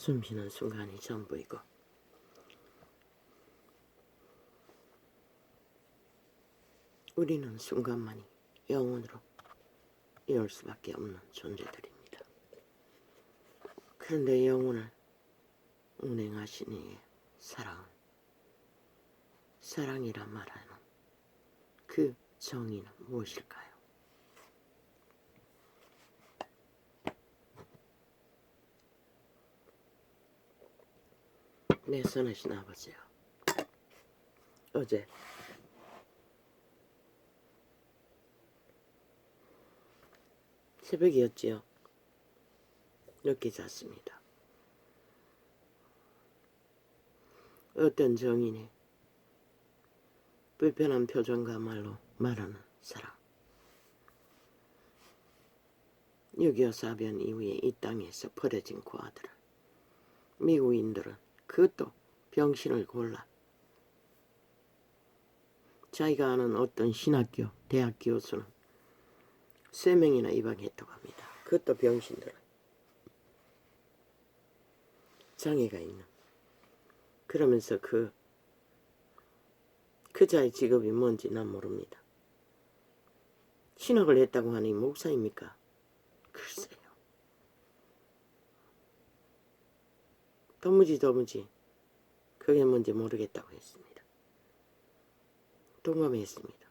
숨쉬는 순간이 전부이고 우리는 순간만이 영원으로 이을 수밖에 없는 존재들입니다. 그런데 영혼을 운행하신 이의 사랑은 사랑이라 말하는 그 정의는 무엇일까요? 내 선하신 아버지요, 어제 새벽이었지요. 늦게 잤습니다. 어떤 정인의 불편한 표정과 말로 말하는 사랑. 6.25 사변 이후에 이 땅에서 버려진 고아들은 미국인들은 그것도 병신을 골라 자기가 아는 어떤 신학교, 대학 교수는 3명이나 입학했다고 합니다. 그것도 병신들은 장애가 있는. 그러면서 그 자의 직업이 뭔지 난 모릅니다. 신학을 했다고 하니 목사입니까? 글쎄요. 도무지 그게 뭔지 모르겠다고 했습니다. 동감했습니다.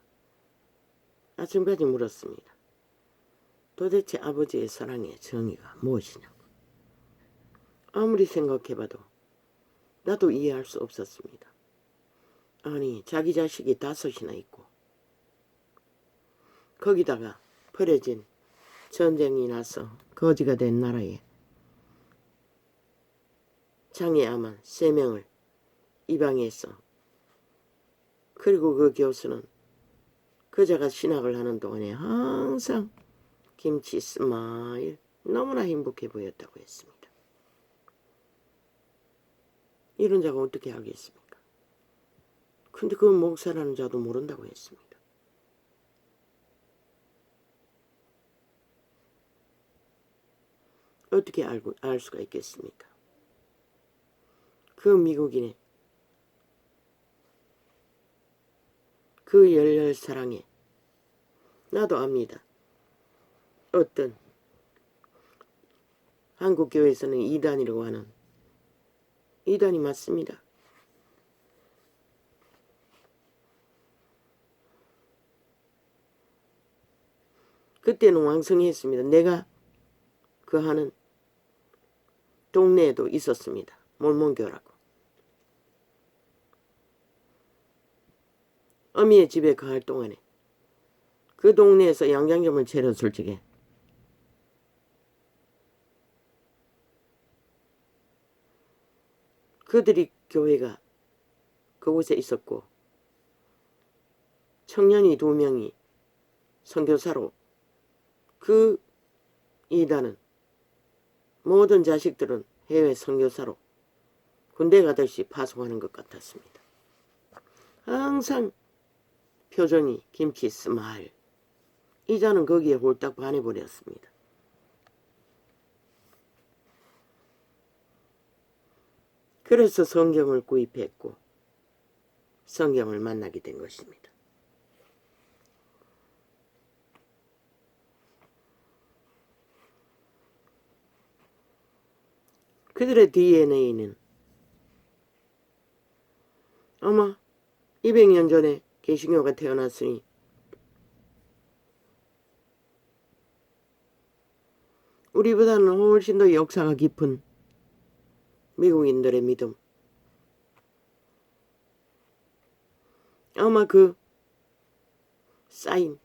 아침까지 물었습니다. 도대체 아버지의 사랑의 정의가 무엇이냐고. 아무리 생각해봐도 나도 이해할 수 없었습니다. 아니, 자기 자식이 5이나 있고 거기다가 버려진 전쟁이 나서 거지가 된 나라에 장애아만 3명을 입양해서, 그리고 그 교수는 그자가 신학을 하는 동안에 항상 김치 스마일 너무나 행복해 보였다고 했습니다. 이런 자가 어떻게 알겠습니까? 근데 그 목사라는 자도 모른다고 했습니다. 어떻게 알 수가 있겠습니까? 그 미국인의 그 열렬 사랑에 나도 압니다. 어떤 한국교회에서는 이단이라고 하는 이단이 맞습니다. 그때는 왕성했습니다. 내가 그 하는 동네에도 있었습니다. 몰몬교라고. 어미의 집에 가할 동안에 그 동네에서 양장점을 차렸을 적에 그들이 교회가 그곳에 있었고 청년이 2명이 선교사로, 그 이단은 모든 자식들은 해외 선교사로 군대 가듯이 파송하는 것 같았습니다. 항상 표정이 김치 스마일. 이자는 거기에 홀딱 반해버렸습니다. 그래서 성경을 구입했고 성경을 만나게 된 것입니다. 그들의 DNA는 아마 200년 전에 개신교가 태어났으니 우리보다는 훨씬 더 역사가 깊은 미국인들의 믿음, 아마 그 쌓인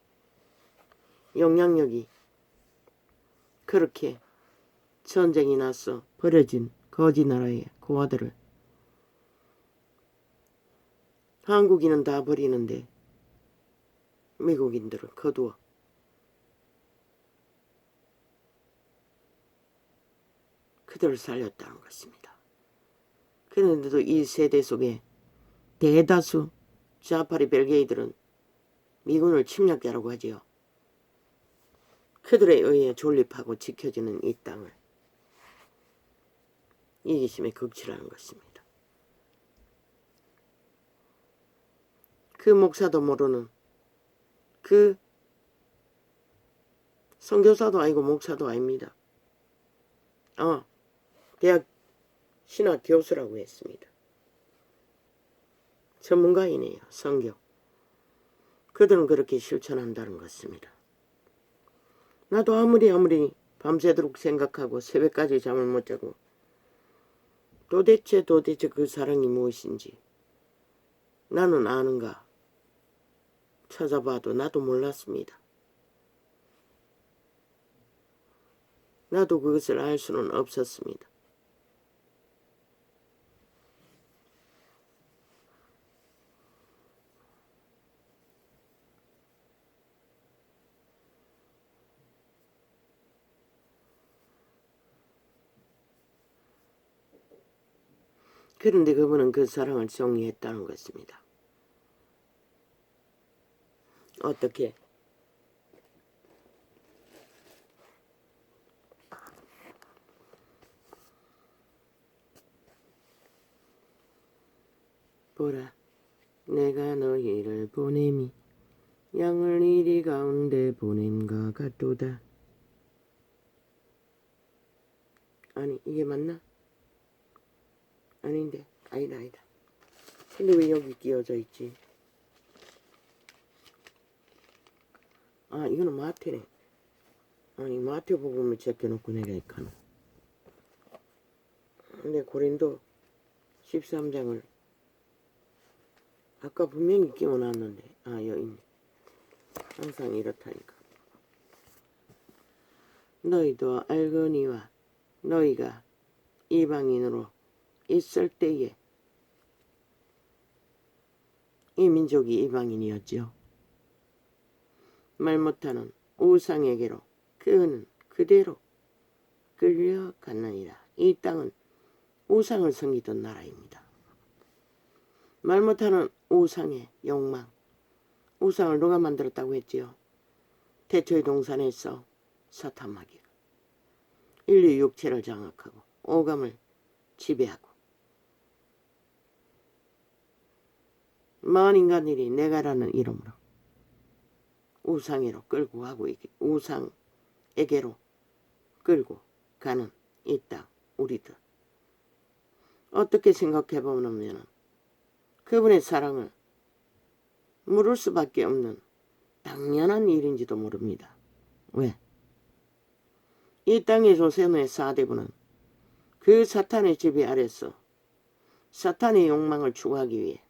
영향력이 그렇게 전쟁이 나서 버려진 거지 나라의 고아들을 한국인은 다 버리는데 미국인들은 거두어 그들을 살렸다는 것입니다. 그런데도 이 세대 속에 대다수 좌파리 벨게이들은 미군을 침략자라고 하지요. 그들에 의해 존립하고 지켜지는 이 땅을 이기심의 극치라는 것입니다. 그 목사도 모르는, 그 선교사도 아니고 목사도 아닙니다. 대학 신학 교수라고 했습니다. 전문가이네요. 성교. 그들은 그렇게 실천한다는 것입니다. 나도 아무리 밤새도록 생각하고 새벽까지 잠을 못 자고 도대체 그 사랑이 무엇인지 나는 아는가 찾아봐도 나도 몰랐습니다. 나도 그것을 알 수는 없었습니다. 그런데 그분은 그 사랑을 정리했다는 것입니다. 어떻게? 보라, 내가 너희를 보냄이 양을 이리 가운데 보냄과 같도다. 아니, 이게 맞나? 아닌데, 아니다. 근데 왜 여기 끼워져 있지? 이거는 마태네. 아니, 마태복음을 제껴놓고 내가 이카노. 근데 고린도 13장을 아까 분명히 끼워놨는데, 여기 있네. 항상 이렇다니까. 너희도 알거니와 너희가 이방인으로 있을 때에 이 민족이 이방인이었죠. 말 못하는 우상에게로 그는 그대로 끌려갔느니라. 이 땅은 우상을 섬기던 나라입니다. 말 못하는 우상의 욕망. 우상을 누가 만들었다고 했지요? 태초의 동산에서 사탄마귀가 인류 육체를 장악하고 오감을 지배하고 먼 인간들이 내가라는 이름으로 우상에로 끌고 가고 우상에게로 끌고 가는 이 땅 우리들 어떻게 생각해보면 그분의 사랑을 물을 수밖에 없는 당연한 일인지도 모릅니다. 왜? 이 땅의 조선의 4대부는 그 사탄의 지배 아래서 사탄의 욕망을 추구하기 위해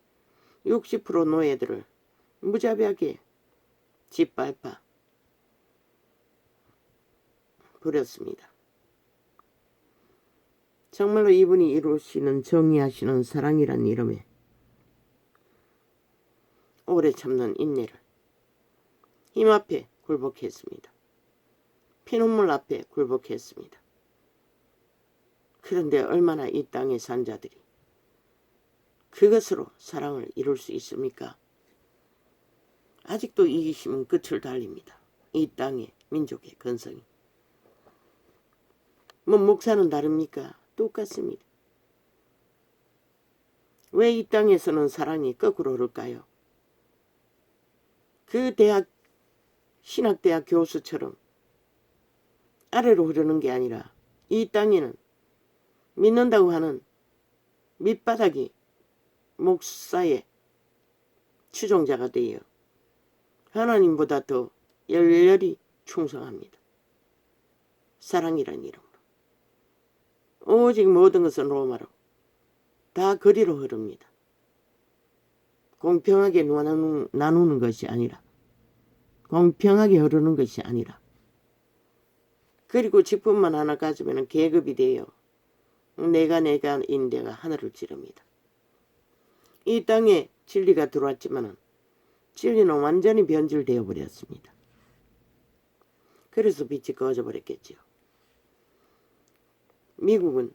60% 노예들을 무자비하게 짓밟아 버렸습니다. 정말로 이분이 이루시는 정의하시는 사랑이란 이름에 오래 참는 인내를 힘 앞에 굴복했습니다. 피눈물 앞에 굴복했습니다. 그런데 얼마나 이 땅의 산자들이 그것으로 사랑을 이룰 수 있습니까? 아직도 이기심은 끝을 달립니다. 이 땅의 민족의 근성이. 목사는 다릅니까? 똑같습니다. 왜 이 땅에서는 사랑이 거꾸로 흐를까요? 그 신학대학 교수처럼 아래로 흐르는 게 아니라 이 땅에는 믿는다고 하는 밑바닥이 목사의 추종자가 되어 하나님보다 더 열렬히 충성합니다. 사랑이란 이름으로. 오직 모든 것은 로마로 다 그리로 흐릅니다. 공평하게 나누는 것이 아니라 공평하게 흐르는 것이 아니라 그리고 직분만 하나 가지면 계급이 되어 내가인데가 하늘을 찌릅니다. 이 땅에 진리가 들어왔지만 진리는 완전히 변질되어 버렸습니다. 그래서 빛이 꺼져 버렸겠지요. 미국은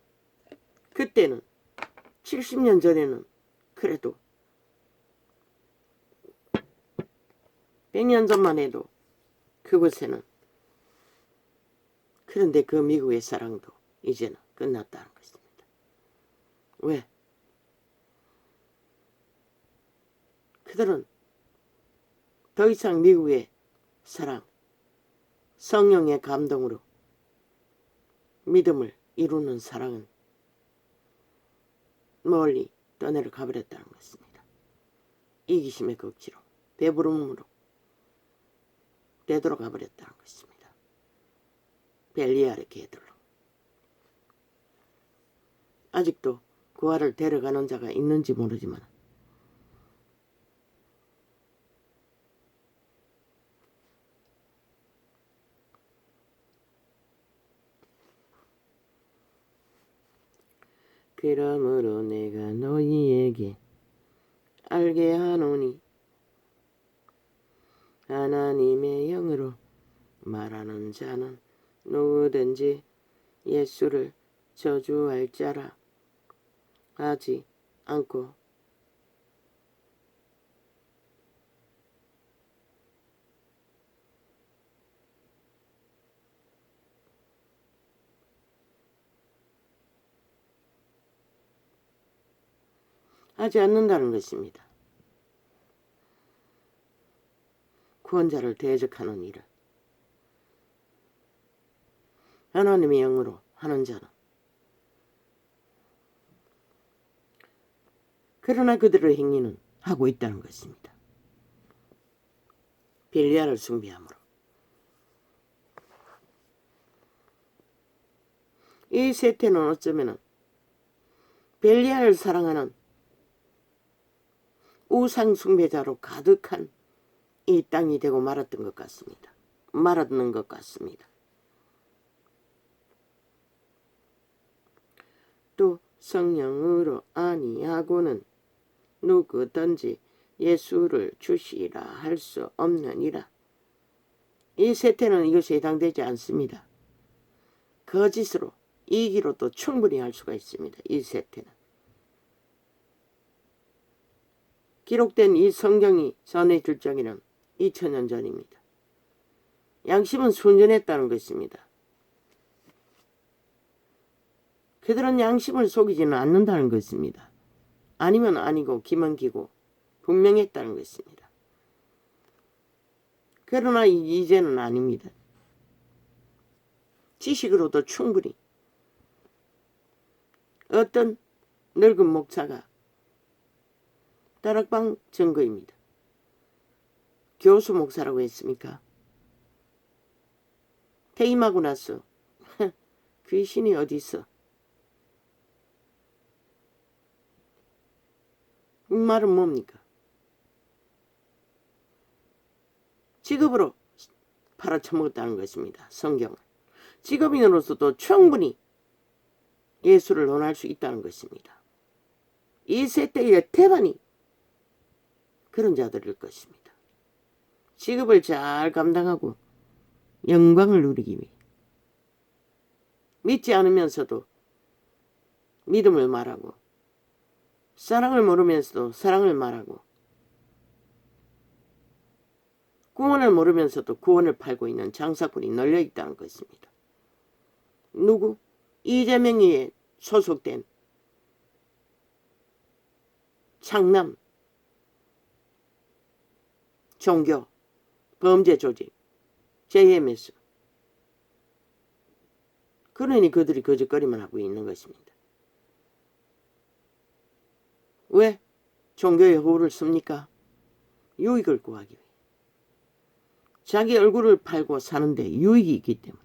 그때는 70년 전에는 그래도 100년 전만 해도 그곳에는 그런데 그 미국의 사랑도 이제는 끝났다는 것입니다. 왜? 그들은 더 이상 미국의 사랑, 성령의 감동으로 믿음을 이루는 사랑은 멀리 떠내려가 버렸다는 것입니다. 이기심의 극지로, 배부름으로 되돌아가 버렸다는 것입니다. 벨리알의 개들로. 아직도 그 아를 데려가는 자가 있는지 모르지만 그러므로 내가 너희에게 알게 하노니 하나님의 영으로 말하는 자는 누구든지 예수를 저주할 자라 하지 않고 하지 않는다는 것입니다. 구원자를 대적하는 일을 하나님의 영으로 하는 자는, 그러나 그들의 행위는 하고 있다는 것입니다. 벨리알을 숭배함으로. 이 세태는 어쩌면 벨리알을 사랑하는 우상 숭배자로 가득한 이 땅이 되고 말았던 것 같습니다. 말았는 것 같습니다. 또 성령으로 아니하고는 누구든지 예수를 주시라 할 수 없느니라. 이 세태는 이것에 해당되지 않습니다. 거짓으로 이기로도 충분히 할 수가 있습니다. 이 세태는. 기록된 이 성경이 전해질 적에는 2000년 전입니다. 양심은 순전했다는 것입니다. 그들은 양심을 속이지는 않는다는 것입니다. 아니면 아니고 기면 기고 분명했다는 것입니다. 그러나 이제는 아닙니다. 지식으로도 충분히 어떤 늙은 목사가 다락방 증거입니다. 교수 목사라고 했습니까? 퇴임하고 나서 귀신이 어디 있어? 이 말은 뭡니까? 직업으로 팔아쳐먹었다는 것입니다. 성경을. 직업인으로서도 충분히 예수를 논할 수 있다는 것입니다. 이 세대의 대반이 그런 자들일 것입니다. 직업을 잘 감당하고 영광을 누리기 위해 믿지 않으면서도 믿음을 말하고 사랑을 모르면서도 사랑을 말하고 구원을 모르면서도 구원을 팔고 있는 장사꾼이 널려있다는 것입니다. 누구? 이재명이에 소속된 창남 종교 범죄 조직 JMS. 그러니 그들이 거짓거리만 하고 있는 것입니다. 왜 종교의 호를 씁니까? 유익을 구하기 위해. 자기 얼굴을 팔고 사는데 유익이 있기 때문에.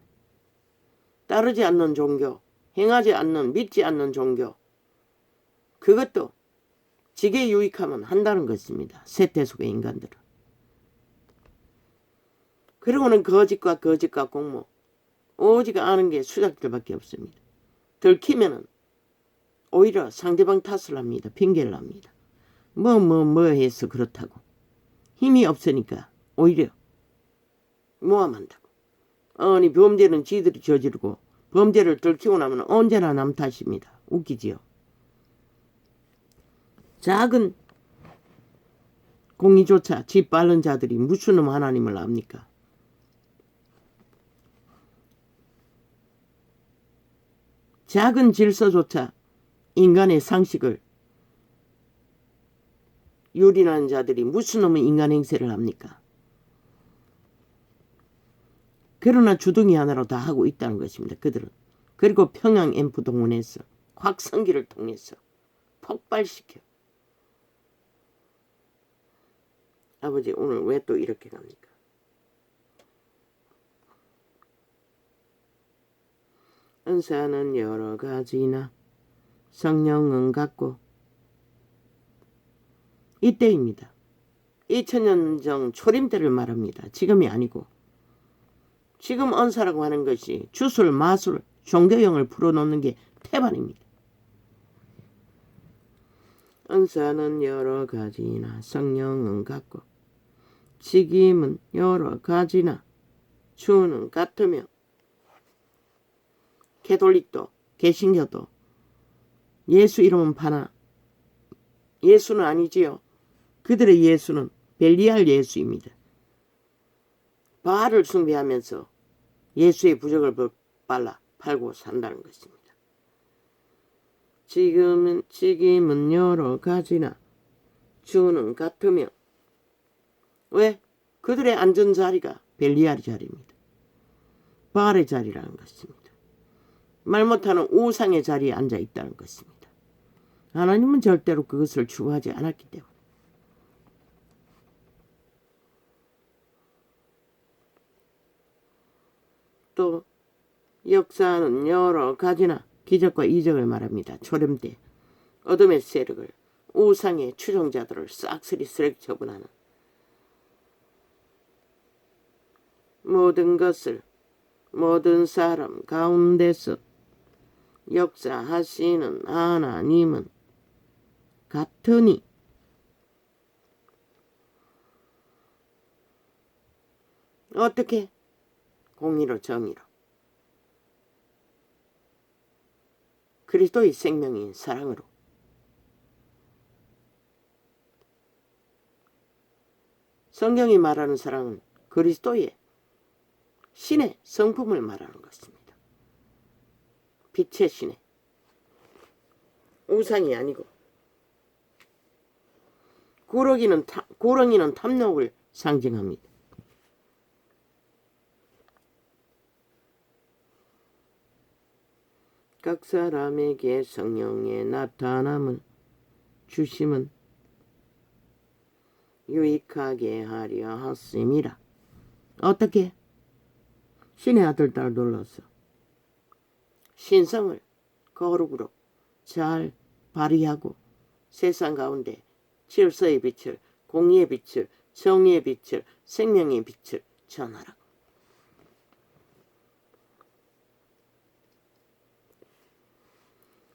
따르지 않는 종교, 행하지 않는, 믿지 않는 종교, 그것도 지게 유익하면 한다는 것입니다. 세태 속의 인간들은. 그리고는 거짓과 공모, 오직 아는 게 수작들밖에 없습니다. 들키면은 오히려 상대방 탓을 합니다. 핑계를 합니다. 뭐 해서 그렇다고. 힘이 없으니까 오히려 모함한다고. 아니 범죄는 지들이 저지르고 범죄를 들키고 나면 언제나 남 탓입니다. 웃기지요. 작은 공의조차 집 빠른 자들이 무슨 놈 하나님을 압니까? 작은 질서조차 인간의 상식을 유린하는 자들이 무슨 놈의 인간 행세를 합니까? 그러나 주둥이 하나로 다 하고 있다는 것입니다. 그들은. 그리고 평양 엠프 동원해서 확성기를 통해서 폭발시켜. 아버지 오늘 왜 또 이렇게 갑니까? 은사는 여러 가지나 성령은 같고 이때입니다. 2000년 전 초림 때를 말합니다. 지금이 아니고 지금 은사라고 하는 것이 주술 마술 종교형을 풀어놓는 게 태반입니다. 은사는 여러 가지나 성령은 같고 직임은 여러 가지나 주는 같으며 개돌릭도 개신교도 예수 이름은 파나 예수는 아니지요. 그들의 예수는 벨리알 예수입니다. 바알을 숭배하면서 예수의 부적을 빨라 팔고 산다는 것입니다. 직임은 여러 가지나 주는 같으며 왜? 그들의 앉은 자리가 벨리알의 자리입니다. 바알의 자리라는 것입니다. 말 못하는 우상의 자리에 앉아 있다는 것입니다. 하나님은 절대로 그것을 추구하지 않았기 때문에. 또 역사는 여러 가지나 기적과 이적을 말합니다. 초림 때 어둠의 세력을 우상의 추종자들을 싹쓸이 쓰레기 처분하는 모든 것을 모든 사람 가운데서 역사하시는 하나님은 같으니 어떻게? 공의로 정의로 그리스도의 생명인 사랑으로 성경이 말하는 사랑은 그리스도의 신의 성품을 말하는 것입니다. 빛의 신의 우상이 아니고 구렁이는 탐욕을 상징합니다. 각 사람에게 성령의 나타남은 주심은 유익하게 하려 하심이라. 어떻게? 신의 아들 딸 눌러서 신성을 거룩으로 잘 발휘하고 세상 가운데 질서의 빛을, 공의의 빛을, 정의의 빛을, 생명의 빛을 전하라고.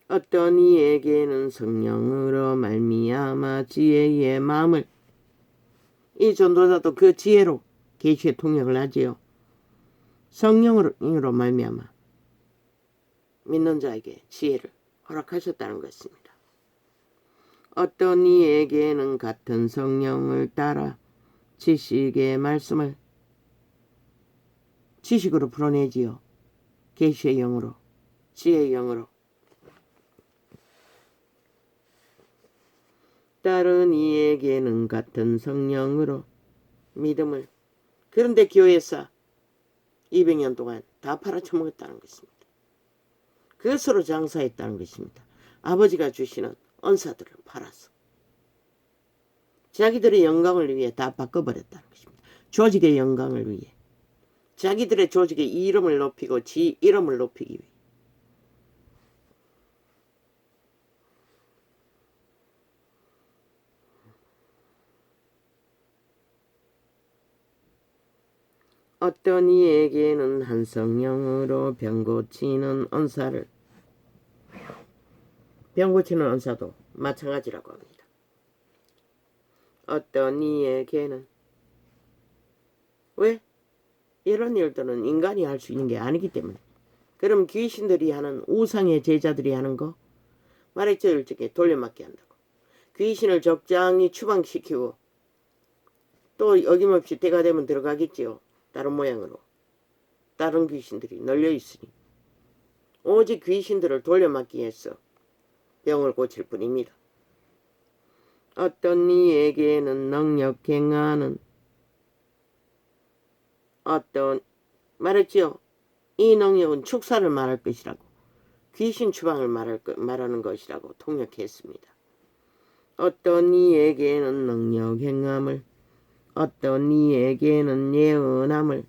어떤 이에게는 성령으로 말미암아 지혜의 마음을, 이 전도자도 그 지혜로 계시의 통역을 하지요. 성령으로 말미암아 믿는 자에게 지혜를 허락하셨다는 것입니다. 어떤 이에게는 같은 성령을 따라 지식의 말씀을 지식으로 풀어내지요. 계시의 영으로, 지혜의 영으로. 다른 이에게는 같은 성령으로 믿음을. 그런데 교회에서 200년 동안 다 팔아쳐먹었다는 것입니다. 그것으로 장사했다는 것입니다. 아버지가 주시는 은사들을 팔아서 자기들의 영광을 위해 다 바꿔버렸다는 것입니다. 조직의 영광을 위해, 자기들의 조직의 이름을 높이고 지 이름을 높이기 위해. 어떤 이에게는 한 성령으로 병 고치는 은사를, 병 고치는 은사도 마찬가지라고 합니다. 어떤 이에게는, 왜? 이런 일들은 인간이 할 수 있는 게 아니기 때문에. 그럼 귀신들이 하는, 우상의 제자들이 하는 거 말했죠. 일찍이 돌려막기 한다고. 귀신을 적당히 추방시키고 또 어김없이 때가 되면 들어가겠지요. 다른 모양으로. 다른 귀신들이 널려 있으니. 오직 귀신들을 돌려막기 위해서 병을 고칠 뿐입니다. 어떤 이에게는 능력 행하는 어떤 말했지요. 이 능력은 축사를 말할 것이라고 귀신 추방을 말하는 것이라고 통역했습니다. 어떤 이에게는 능력 행함을 어떤 이에게는 예언함을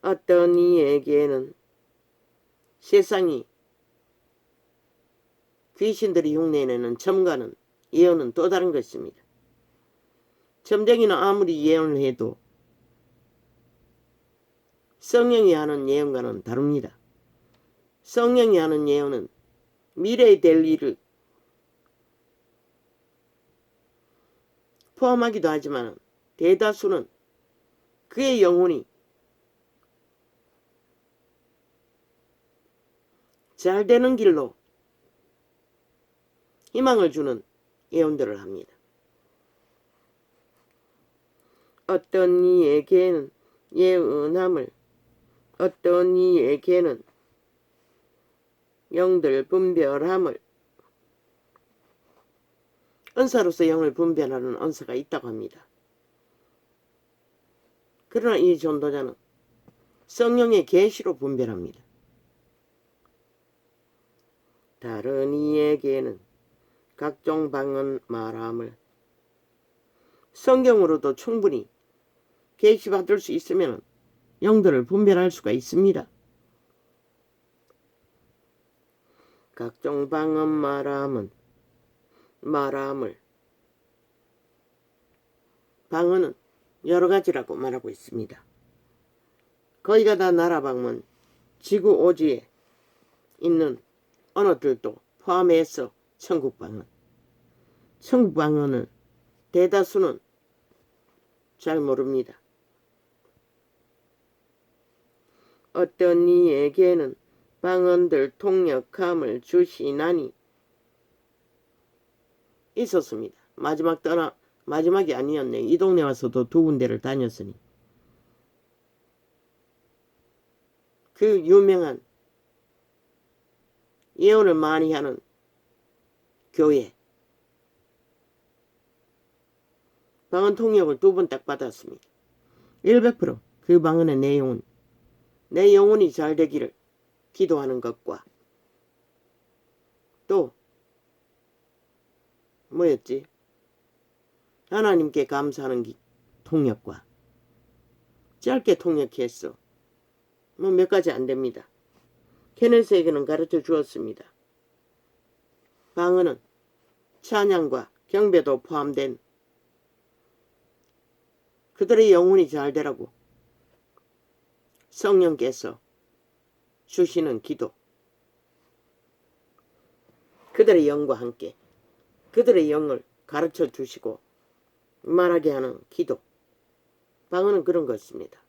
어떤 이에게는 세상이 귀신들이 흉내내는 점과는 예언은 또 다른 것입니다. 점쟁이는 아무리 예언을 해도 성령이 하는 예언과는 다릅니다. 성령이 하는 예언은 미래에 될 일을 포함하기도 하지만 대다수는 그의 영혼이 잘 되는 길로 희망을 주는 예언들을 합니다. 어떤 이에게는 예언함을 어떤 이에게는 영들 분별함을 은사로서 영을 분별하는 은사가 있다고 합니다. 그러나 이 전도자는 성령의 계시로 분별합니다. 다른 이에게는 각종 방언 말함을 성경으로도 충분히 계시받을 수 있으면 영들을 분별할 수가 있습니다. 각종 방언 말함을 방언은 여러 가지라고 말하고 있습니다. 거기가 다 나라 방언, 지구 오지에 있는 언어들도 포함해서 천국 방언. 천국 방언을 대다수는 잘 모릅니다. 어떤 이에게는 방언들 통역함을 주시나니 있었습니다. 마지막이 아니었네. 이 동네 와서도 2군데를 다녔으니 그 유명한 예언을 많이 하는 교회 방언 통역을 2번 딱 받았습니다. 100%그 방언의 내용은 내 영혼이 잘 되기를 기도하는 것과 또 뭐였지? 하나님께 감사하는 통역과 짧게 통역했어. 뭐 몇 가지 안 됩니다. 케네스에게는 가르쳐 주었습니다. 방언은 찬양과 경배도 포함된 그들의 영혼이 잘 되라고 성령께서 주시는 기도, 그들의 영과 함께 그들의 영을 가르쳐 주시고 말하게 하는 기도, 방언은 그런 것입니다.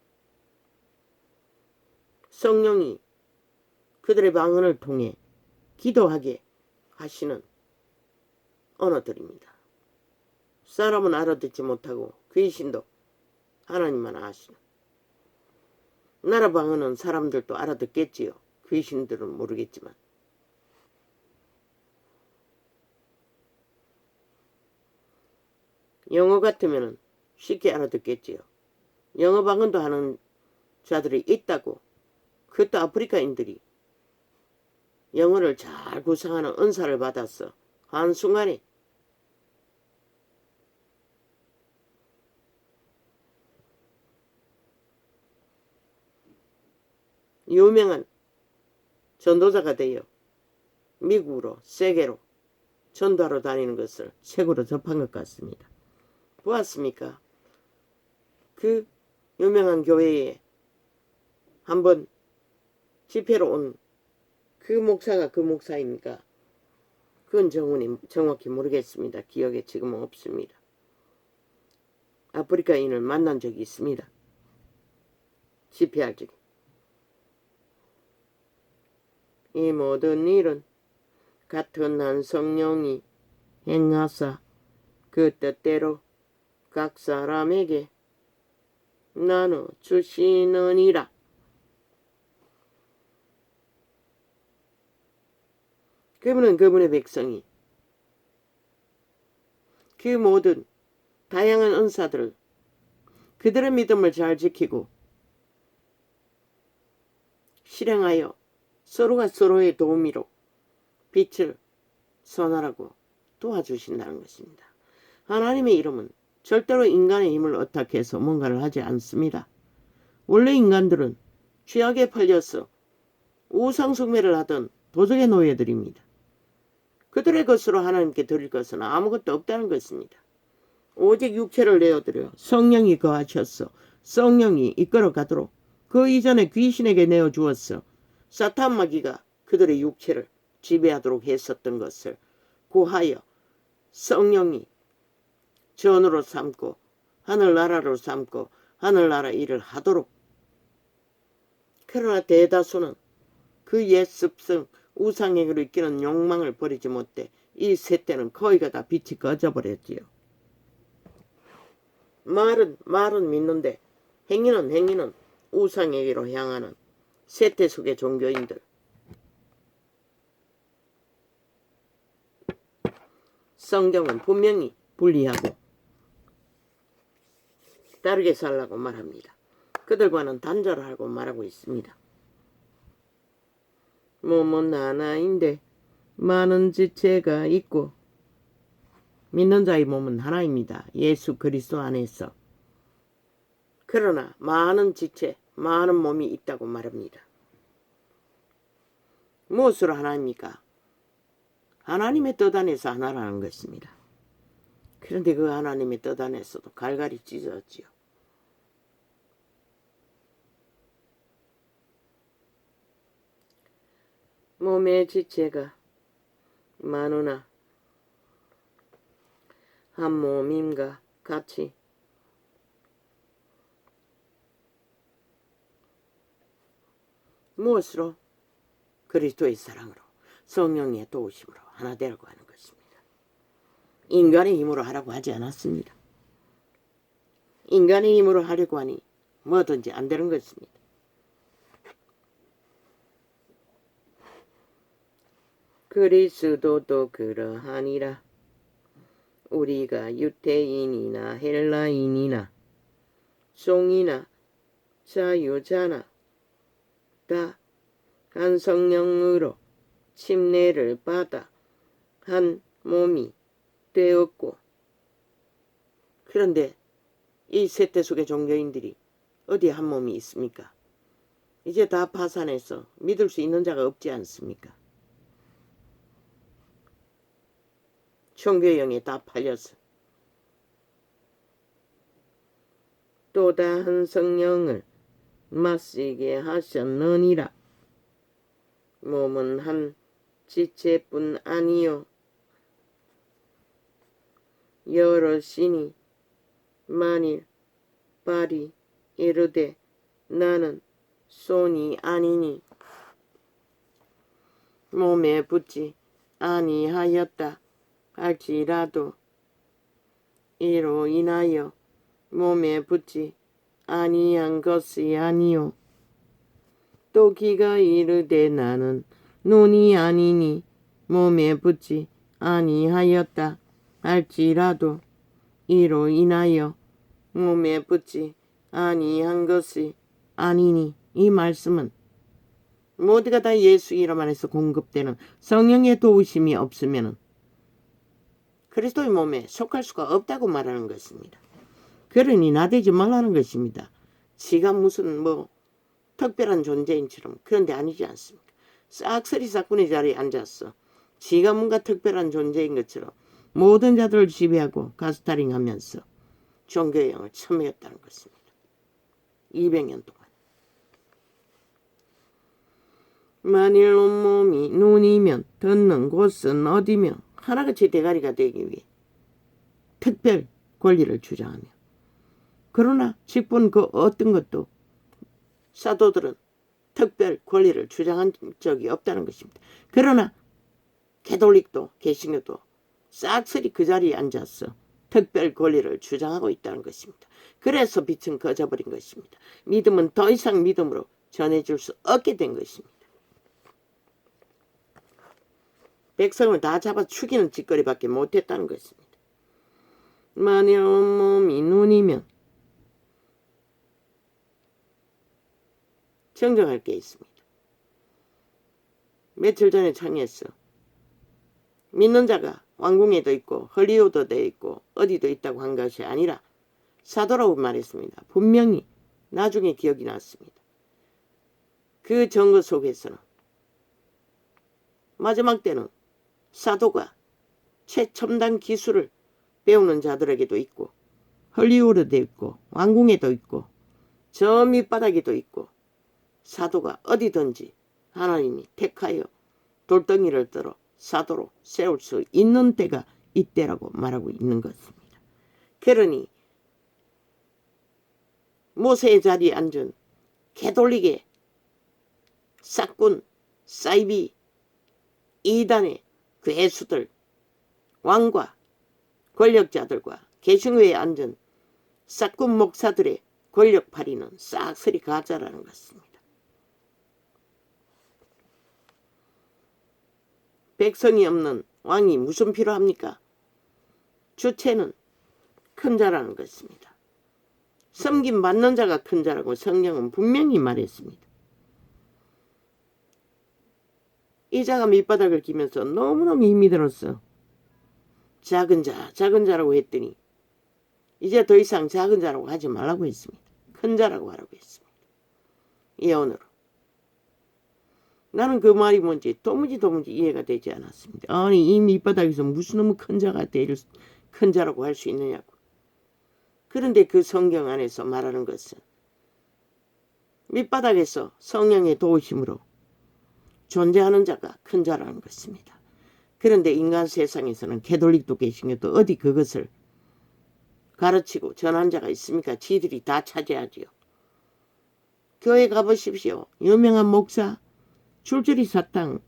성령이 그들의 방언을 통해 기도하게 하시는 언어들입니다. 사람은 알아듣지 못하고 귀신도 하나님만 아시는. 나라 방언은 사람들도 알아듣겠지요. 귀신들은 모르겠지만. 영어 같으면 쉽게 알아듣겠지요. 영어 방언도 하는 자들이 있다고. 그것도 아프리카인들이 영어를 잘 구사하는 은사를 받았어. 한순간에 유명한 전도자가 되어 미국으로 세계로 전도하러 다니는 것을 책으로 접한 것 같습니다. 보았습니까? 그 유명한 교회에 한번 집회로 온 그 목사가 그 목사입니까? 그건 정확히 모르겠습니다. 기억에 지금은 없습니다. 아프리카인을 만난 적이 있습니다. 집회할 적에. 이 모든 일은 같은 한 성령이 행하사 그 뜻대로 각 사람에게 나눠 주시느니라. 그분은 그분의 백성이 그 모든 다양한 은사들을 그들의 믿음을 잘 지키고 실행하여 서로가 서로의 도우미로 빛을 선언하고 도와주신다는 것입니다. 하나님의 이름은 절대로 인간의 힘을 의탁해서 뭔가를 하지 않습니다. 원래 인간들은 죄악에 팔려서 우상숭배를 하던 도적의 노예들입니다. 그들의 것으로 하나님께 드릴 것은 아무것도 없다는 것입니다. 오직 육체를 내어드려 성령이 거하셔서 성령이 이끌어 가도록 그 이전에 귀신에게 내어주었어 사탄 마귀가 그들의 육체를 지배하도록 했었던 것을 구하여 성령이 전으로 삼고 하늘나라로 삼고 하늘나라 일을 하도록. 그러나 대다수는 그 옛 습성 우상행위로 이끄는 욕망을 버리지 못해 이 세대는 거의가 다 빛이 꺼져버렸지요. 말은 믿는데 행위는 우상행위로 향하는 세대 속의 종교인들. 성경은 분명히 분리하고 다르게 살라고 말합니다. 그들과는 단절하고 말하고 있습니다. 몸은 하나인데 많은 지체가 있고 믿는 자의 몸은 하나입니다. 예수 그리스도 안에서. 그러나 많은 지체, 많은 몸이 있다고 말합니다. 무엇으로 하나입니까? 하나님의 뜻 안에서 하나라는 것입니다. 그런데 그 하나님의 뜻 안에서도 갈갈이 찢어졌지요. 몸의 지체가 많으나 한 몸임과 같이 무엇으로? 그리스도의 사랑으로 성령의 도우심으로 하나 되라고 하는 것입니다. 인간의 힘으로 하라고 하지 않았습니다. 인간의 힘으로 하려고 하니 뭐든지 안 되는 것입니다. 그리스도도 그러하니라. 우리가 유대인이나 헬라인이나 종이나 자유자나 다 한 성령으로 침례를 받아 한 몸이 되었고. 그런데 이 세대 속의 종교인들이 어디 한 몸이 있습니까? 이제 다 파산해서 믿을 수 있는 자가 없지 않습니까? 종교형이 다 팔려서 또 다른 성령을 마시게 하셨느니라. 몸은 한 지체뿐 아니요 여럿이니 만일 발이 이르되 나는 손이 아니니 몸에 붙지 아니하였다 할지라도 이로 인하여 몸에 붙지 아니한 것이 아니요 또 귀가 이르되 나는 눈이 아니니 몸에 붙지 아니하였다 할지라도 이로 인하여 몸에 붙지 아니한 것이 아니니. 이 말씀은 모두가 다 예수 이름 안에서 공급되는 성령의 도우심이 없으면 그리스도의 몸에 속할 수가 없다고 말하는 것입니다. 그러니 나대지 말라는 것입니다. 지가 무슨 특별한 존재인처럼. 그런데 아니지 않습니까? 싹쓸이 사건의 자리에 앉았어. 지가 뭔가 특별한 존재인 것처럼 모든 자들을 지배하고 가스타링하면서 종교의 영을 첨예했다는 것입니다. 200년 동안. 만일 온몸이 눈이면 듣는 곳은 어디며 하나같이 대가리가 되기 위해 특별 권리를 주장하며, 그러나 직분 그 어떤 것도 사도들은 특별 권리를 주장한 적이 없다는 것입니다. 그러나 개톨릭도 개신교도 싹쓸이 그 자리에 앉았어. 특별 권리를 주장하고 있다는 것입니다. 그래서 빛은 꺼져버린 것입니다. 믿음은 더 이상 믿음으로 전해줄 수 없게 된 것입니다. 백성을 다 잡아 죽이는 짓거리밖에 못했다는 것입니다. 만일 온몸이 눈이면 정정할 게 있습니다. 며칠 전에 창의했어. 믿는 자가 왕궁에도 있고 헐리우드에 있고 어디도 있다고 한 것이 아니라 사도라고 말했습니다. 분명히 나중에 기억이 났습니다. 그 정거 속에서는 마지막 때는 사도가 최첨단 기술을 배우는 자들에게도 있고 헐리우드도 있고 왕궁에도 있고 저 밑바닥에도 있고 사도가 어디든지 하나님이 택하여 돌덩이를 들어 사도로 세울 수 있는 때가 이때라고 말하고 있는 것입니다. 그러니 모세의 자리에 앉은 개돌리게 싹군, 사이비, 이단의 괴수들, 왕과 권력자들과 계승회에 앉은 싹군 목사들의 권력팔이는 싹쓸이 가짜라는 것입니다. 백성이 없는 왕이 무슨 필요합니까? 주체는 큰 자라는 것입니다. 섬김 받는 자가 큰 자라고 성경은 분명히 말했습니다. 이 자가 밑바닥을 기면서 너무너무 힘이 들었어. 작은 자라고 했더니 이제 더 이상 작은 자라고 하지 말라고 했습니다. 큰 자라고 하라고 했습니다. 예언으로. 나는 그 말이 뭔지 도무지 이해가 되지 않았습니다. 아니 이 밑바닥에서 무슨 놈의 큰 자라고 할 수 있느냐고. 그런데 그 성경 안에서 말하는 것은 밑바닥에서 성령의 도우심으로 존재하는 자가 큰 자라는 것입니다. 그런데 인간 세상에서는 캐톨릭도 계시면도 어디 그것을 가르치고 전한 자가 있습니까? 지들이 다 차지하지요. 교회 가보십시오. 유명한 목사, 줄줄이 사탕,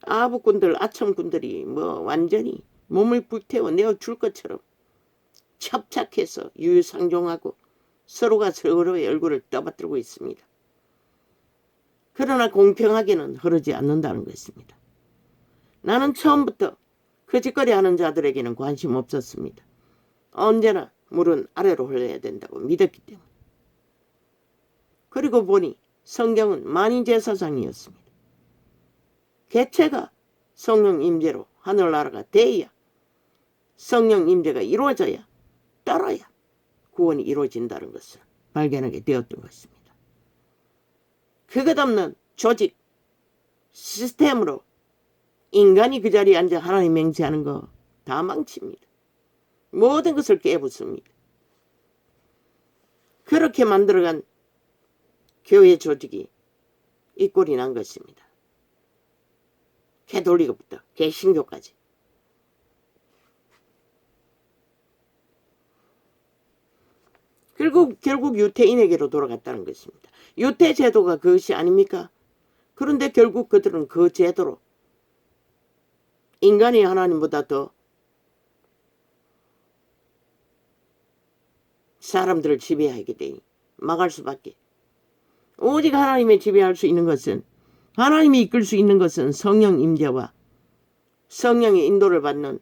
아부꾼들, 아첨꾼들이 완전히 몸을 불태워 내어줄 것처럼 첩착해서 유유상종하고 서로가 서로의 얼굴을 떠받들고 있습니다. 그러나 공평하게는 흐르지 않는다는 것입니다. 나는 처음부터 그 짓거리 하는 자들에게는 관심 없었습니다. 언제나 물은 아래로 흘러야 된다고 믿었기 때문에. 그리고 보니 성경은 만인제사장이었습니다. 개체가 성령 임재로 하늘나라가 돼야 성령 임재가 이루어져야 따라야 구원이 이루어진다는 것을 발견하게 되었던 것입니다. 그것 없는 조직, 시스템으로 인간이 그 자리에 앉아 하나님 맹세하는 거 다 망칩니다. 모든 것을 깨부숩니다. 그렇게 만들어간 교회 조직이 이 꼴이 난 것입니다. 캐톨릭부터 개신교까지. 결국 유태인에게로 돌아갔다는 것입니다. 유태 제도가 그것이 아닙니까? 그런데 결국 그들은 그 제도로 인간이 하나님보다 더 사람들을 지배하게 되니 막을 수밖에. 오직 하나님의 지배할 수 있는 것은, 하나님이 이끌 수 있는 것은 성령 임재와 성령의 인도를 받는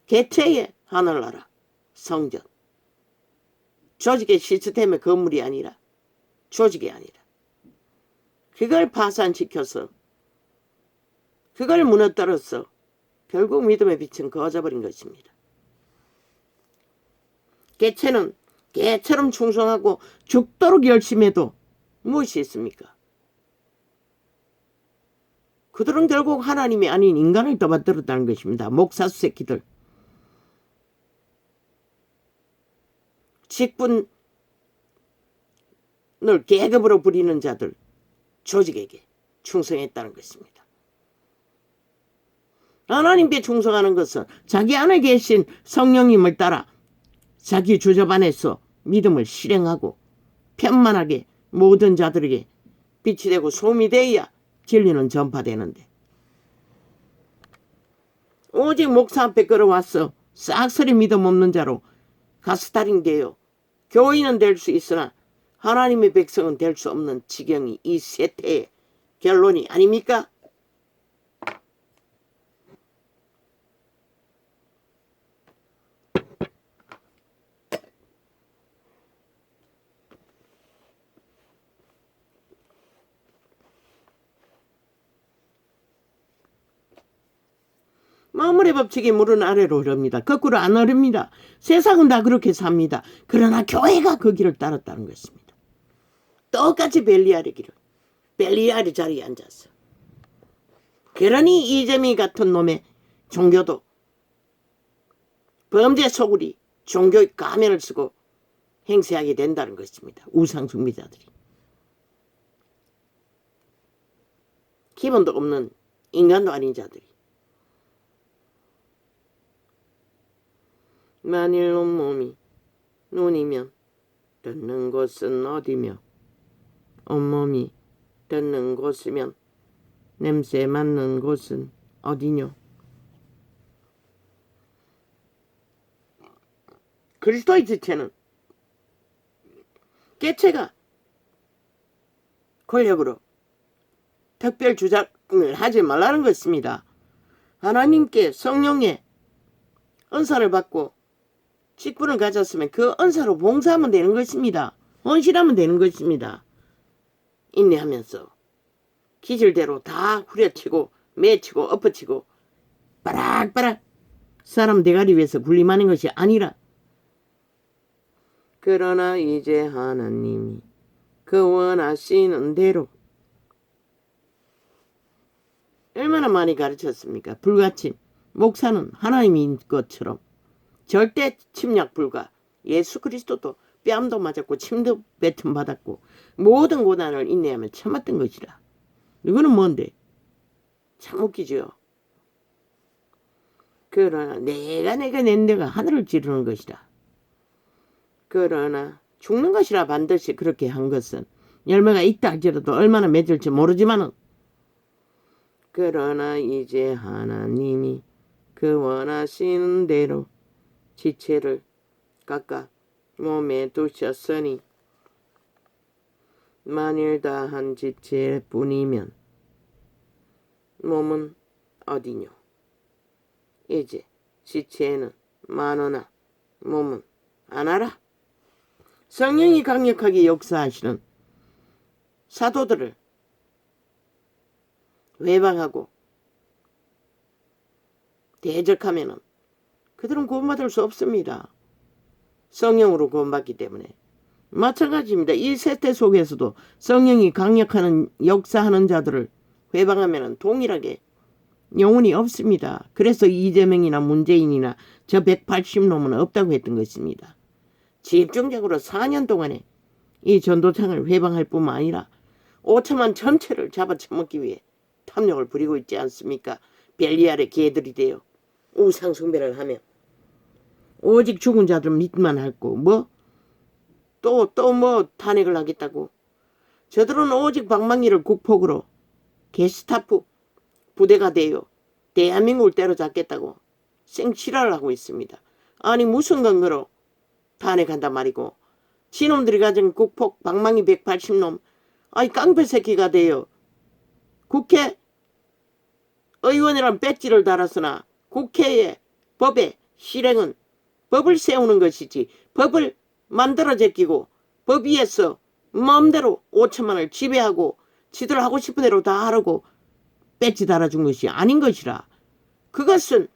개체의 하늘나라, 성전. 조직의 시스템의 건물이 아니라, 조직이 아니라. 그걸 파산시켜서, 그걸 무너뜨려서 결국 믿음의 빛은 꺼져버린 것입니다. 개체는 개처럼 충성하고 죽도록 열심히 해도 무엇이 있습니까? 그들은 결국 하나님이 아닌 인간을 떠받들었다는 것입니다. 목사수 새끼들. 직분을 계급으로 부리는 자들, 조직에게 충성했다는 것입니다. 하나님께 충성하는 것은 자기 안에 계신 성령님을 따라 자기 주접 안에서 믿음을 실행하고 편만하게 모든 자들에게 빛이 되고 소음이 되어야 진리는 전파되는데, 오직 목사 앞에 끌어와서 싹쓸이 믿음 없는 자로 가스타링 되어 교인은 될 수 있으나 하나님의 백성은 될 수 없는 지경이 이 세태의 결론이 아닙니까? 마음의 법칙이 물은 아래로 흐릅니다. 거꾸로 안 흐릅니다. 세상은 다 그렇게 삽니다. 그러나 교회가 그 길을 따랐다는 것입니다. 똑같이 벨리알의 길을. 벨리알의 자리에 앉았어. 그러니 이재미 같은 놈의 종교도 범죄 소굴이 종교의 가면을 쓰고 행세하게 된다는 것입니다. 우상 숭배자들이. 기본도 없는 인간도 아닌 자들이. 만일 온몸이 눈이면 듣는 곳은 어디며 온몸이 듣는 곳이면 냄새 맡는 곳은 어디뇨? 그리스도의 지체는 개체가 권력으로 특별 주장을 하지 말라는 것입니다. 하나님께 성령의 은사를 받고 직분을 가졌으면 그 은사로 봉사하면 되는 것입니다. 헌신하면 되는 것입니다. 인내하면서 기질대로 다 후려치고 매치고 엎어치고 바락바락 사람 대가리 위에서 군림하는 것이 아니라 그러나 이제 하나님이 그 원하시는 대로 얼마나 많이 가르쳤습니까? 불가침 목사는 하나님인 것처럼 절대 침략 불가. 예수 그리스도도 뺨도 맞았고 침도 뱉음 받았고 모든 고난을 인내하며 참았던 것이라. 이거는 뭔데? 참 웃기죠. 그러나 내가 낸 데가 하늘을 찌르는 것이라. 그러나 죽는 것이라 반드시 그렇게 한 것은 열매가 있다 할지라도 얼마나 맺을지 모르지만은 그러나 이제 하나님이 그 원하시는 대로 지체를 깎아 몸에 두셨으니 만일 다한 지체뿐이면 몸은 어디뇨? 이제 지체는 많으나 몸은 안 알아. 성령이 강력하게 역사하시는 사도들을 외방하고 대적하면은 그들은 구원받을 수 없습니다. 성령으로 구원받기 때문에. 마찬가지입니다. 이 세대 속에서도 성령이 강력한 역사하는 자들을 회방하면 동일하게 영혼이 없습니다. 그래서 이재명이나 문재인이나 저 180놈은 없다고 했던 것입니다. 집중적으로 4년 동안에 이 전도창을 회방할 뿐만 아니라 5천만 전체를 잡아쳐먹기 위해 탐욕을 부리고 있지 않습니까? 벨리알의 개들이 되어 우상 숭배를 하며 오직 죽은 자들 믿만 할고 또 탄핵을 하겠다고. 저들은 오직 방망이를 국폭으로 게스타프 부대가 되어 대한민국을 때려잡겠다고 생치라를 하고 있습니다. 아니 무슨 근거로 탄핵한단 말이고 지놈들이 가진 국폭 방망이 180놈 아니 깡패 새끼가 되어 국회 의원이란 배지를 달았으나 국회의 법의 실행은 법을 세우는 것이지 법을 만들어 제끼고 법 위에서 마음대로 5천만을 지배하고 지들 하고 싶은 대로 다 하라고 배지 달아준 것이 아닌 것이라. 그것은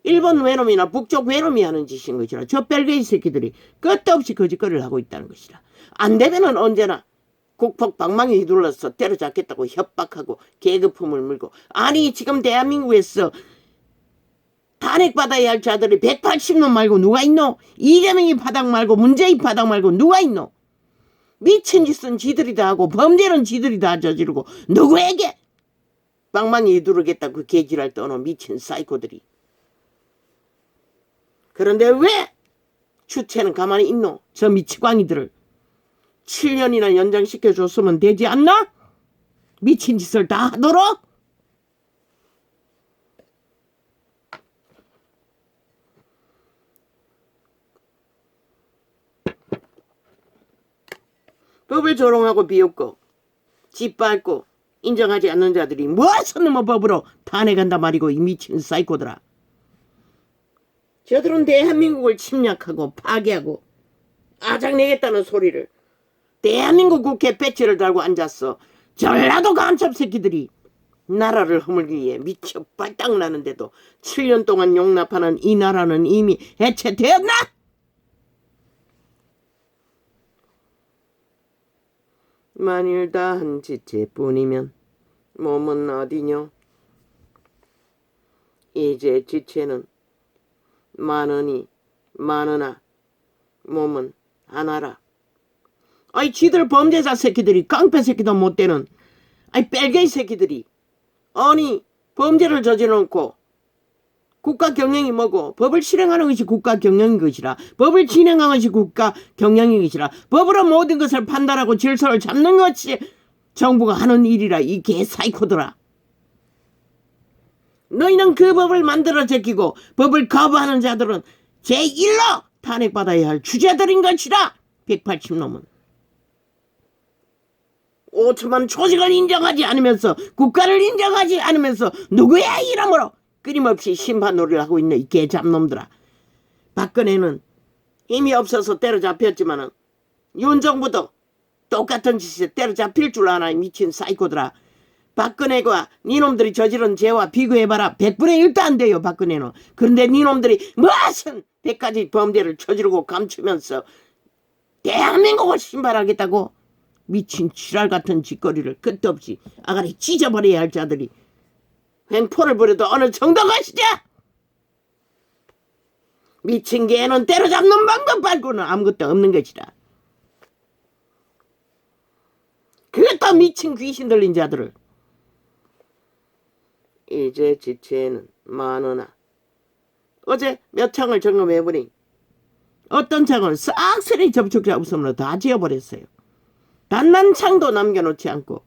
일본 외놈이나 북쪽 외놈이 하는 짓인 것이라. 저 벨게이 새끼들이 끝도 없이 거짓거리를 하고 있다는 것이라. 안 되면은 언제나 국폭 방망이 휘둘러서 때려잡겠다고 협박하고 계급품을 물고 아니 지금 대한민국에서 탄핵받아야 할 자들이 180놈 말고 누가 있노? 이재명이 바닥 말고 문재인 바닥 말고 누가 있노? 미친 짓은 지들이 다 하고 범죄는 지들이 다 저지르고 누구에게 방망이 휘두르겠다 그 개지랄 떠노 미친 사이코들이. 그런데 왜 주체는 가만히 있노? 저 미치광이들을 7년이나 연장시켜줬으면 되지 않나? 미친 짓을 다 하도록? 법을 조롱하고 비웃고 짓밟고 인정하지 않는 자들이 무엇을 넘어 법으로 탄핵한다 말이고 이 미친 사이코들아. 저들은 대한민국을 침략하고 파괴하고 아작내겠다는 소리를 대한민국 국회 배지를 달고 앉았어. 전라도 간첩 새끼들이 나라를 허물기 위해 미쳐 발딱 나는데도 7년 동안 용납하는 이 나라는 이미 해체되었나? 만일 다한 지체뿐이면 몸은 어디뇨? 이제 지체는 많으니 많으나 몸은 하나라. 아이 지들 범죄자 새끼들이 깡패 새끼도 못 되는 아이 뺄개이 새끼들이 아니 범죄를 저질러놓고 국가 경영이 뭐고 법을 실행하는 것이 국가 경영인 것이라 법을 진행하는 것이 국가 경영인 것이라 법으로 모든 것을 판단하고 질서를 잡는 것이 정부가 하는 일이라 이 개사이코들아. 너희는 그 법을 만들어 제끼고 법을 거부하는 자들은 제1로 탄핵받아야 할 주제들인 것이라. 180놈은 5천만 조직을 인정하지 않으면서 국가를 인정하지 않으면서 누구의 이름으로 끊임없이 심판 놀이를 하고 있는 이 개잡놈들아. 박근혜는 힘이 없어서 때려잡혔지만은 윤 정부도 똑같은 짓에 때려잡힐 줄 아나 이 미친 사이코들아. 박근혜가 니놈들이 저지른 죄와 비교해봐라. 100분의 1도 안 돼요 박근혜는. 그런데 니놈들이 무슨 100가지 범죄를 저지르고 감추면서 대한민국을 신발하겠다고 미친 지랄같은 짓거리를 끝도 없이 아가리 찢어버려야 할 자들이 횡포를 부려도 어느 정도 것이냐? 미친 개는 때려잡는 방법 말고는 아무것도 없는 것이다. 그것도 미친 귀신 들린 자들을 이제 지체는 많으나 어제 몇 창을 점검해보니 어떤 창은 싹쓸이 접촉자 없음으로 다 지어버렸어요. 단 한 창도 남겨놓지 않고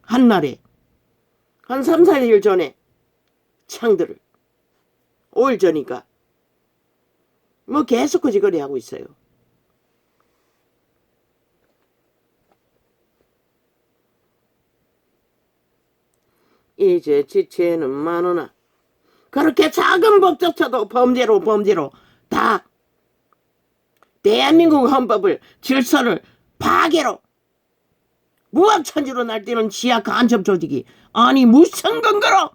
한날에 한 3, 4일 전에 창들을 5일 전이니까 뭐 계속 거지거리 하고 있어요. 이제 지체는 많으나 그렇게 작은 법조차도 범죄로 다 대한민국 헌법을 질서를 파괴로 무합천지로 날뛰는 지하 간첩 조직이 아니 무슨 근거로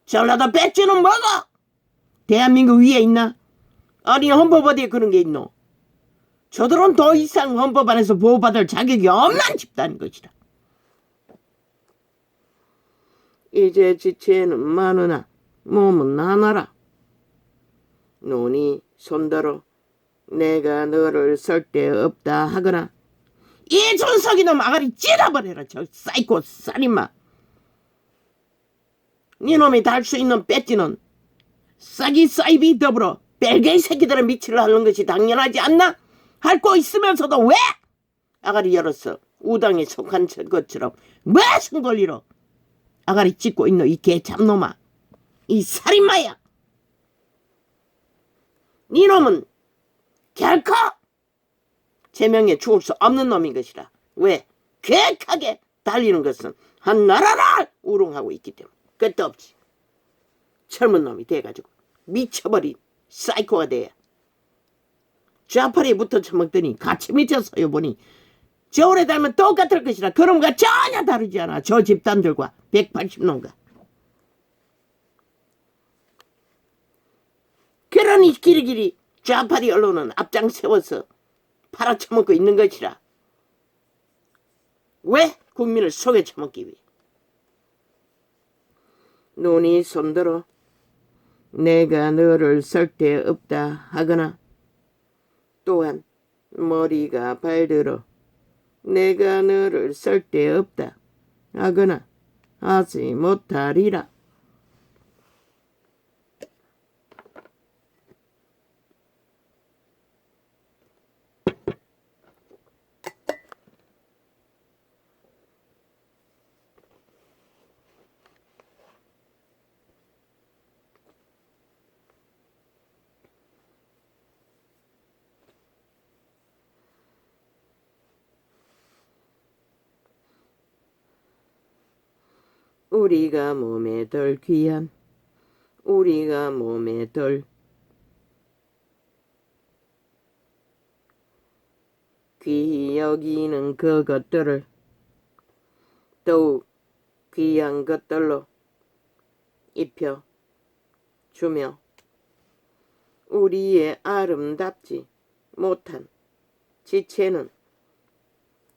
전라도 배지는 뭐가 대한민국 위에 있나? 아니 헌법 어디에 그런 게 있노? 저들은 더 이상 헌법 안에서 보호받을 자격이 없는 집단인 것이다. 이제 지체는 많으나 몸은 하나라. 눈이 손들어 내가 너를 설 데 없다 하거나 이준석이 놈 아가리 찌라버려라. 저 사이코 살인마. 니놈이 달 수 있는 배지는 싹이 사이비 더불어 벨게이 새끼들의 미치를 하는 것이 당연하지 않나? 핥고 있으면서도 왜 아가리 열었어? 우당에 속한 것처럼 무슨 권리로 아가리 찢고 있노 이 개잡놈아. 이 살인마야. 니놈은 결코 제명에 죽을 수 없는 놈인 것이라. 왜? 계획하게 달리는 것은 한 나라를 우롱하고 있기 때문에. 끝도 없지. 젊은 놈이 돼가지고 미쳐버린 사이코가 돼야 좌파리에 붙어 처먹더니 같이 미쳤어요. 보니 저울에 달면 똑같을 것이라. 그놈과 전혀 다르지 않아. 저 집단들과 180놈과. 그러니 길이길이 좌파리 언론은 앞장 세워서 팔아쳐먹고 있는 것이라. 왜? 국민을 속여 처먹기 위해. 눈이 손들어 내가 너를 설 데 없다 하거나 또한 머리가 발들어 내가 너를 설 데 없다 하거나 하지 못하리라. 우리가 몸에 덜 귀한 우리가 몸에 덜 귀히 여기는 그것들을 더욱 귀한 것들로 입혀 주며 우리의 아름답지 못한 지체는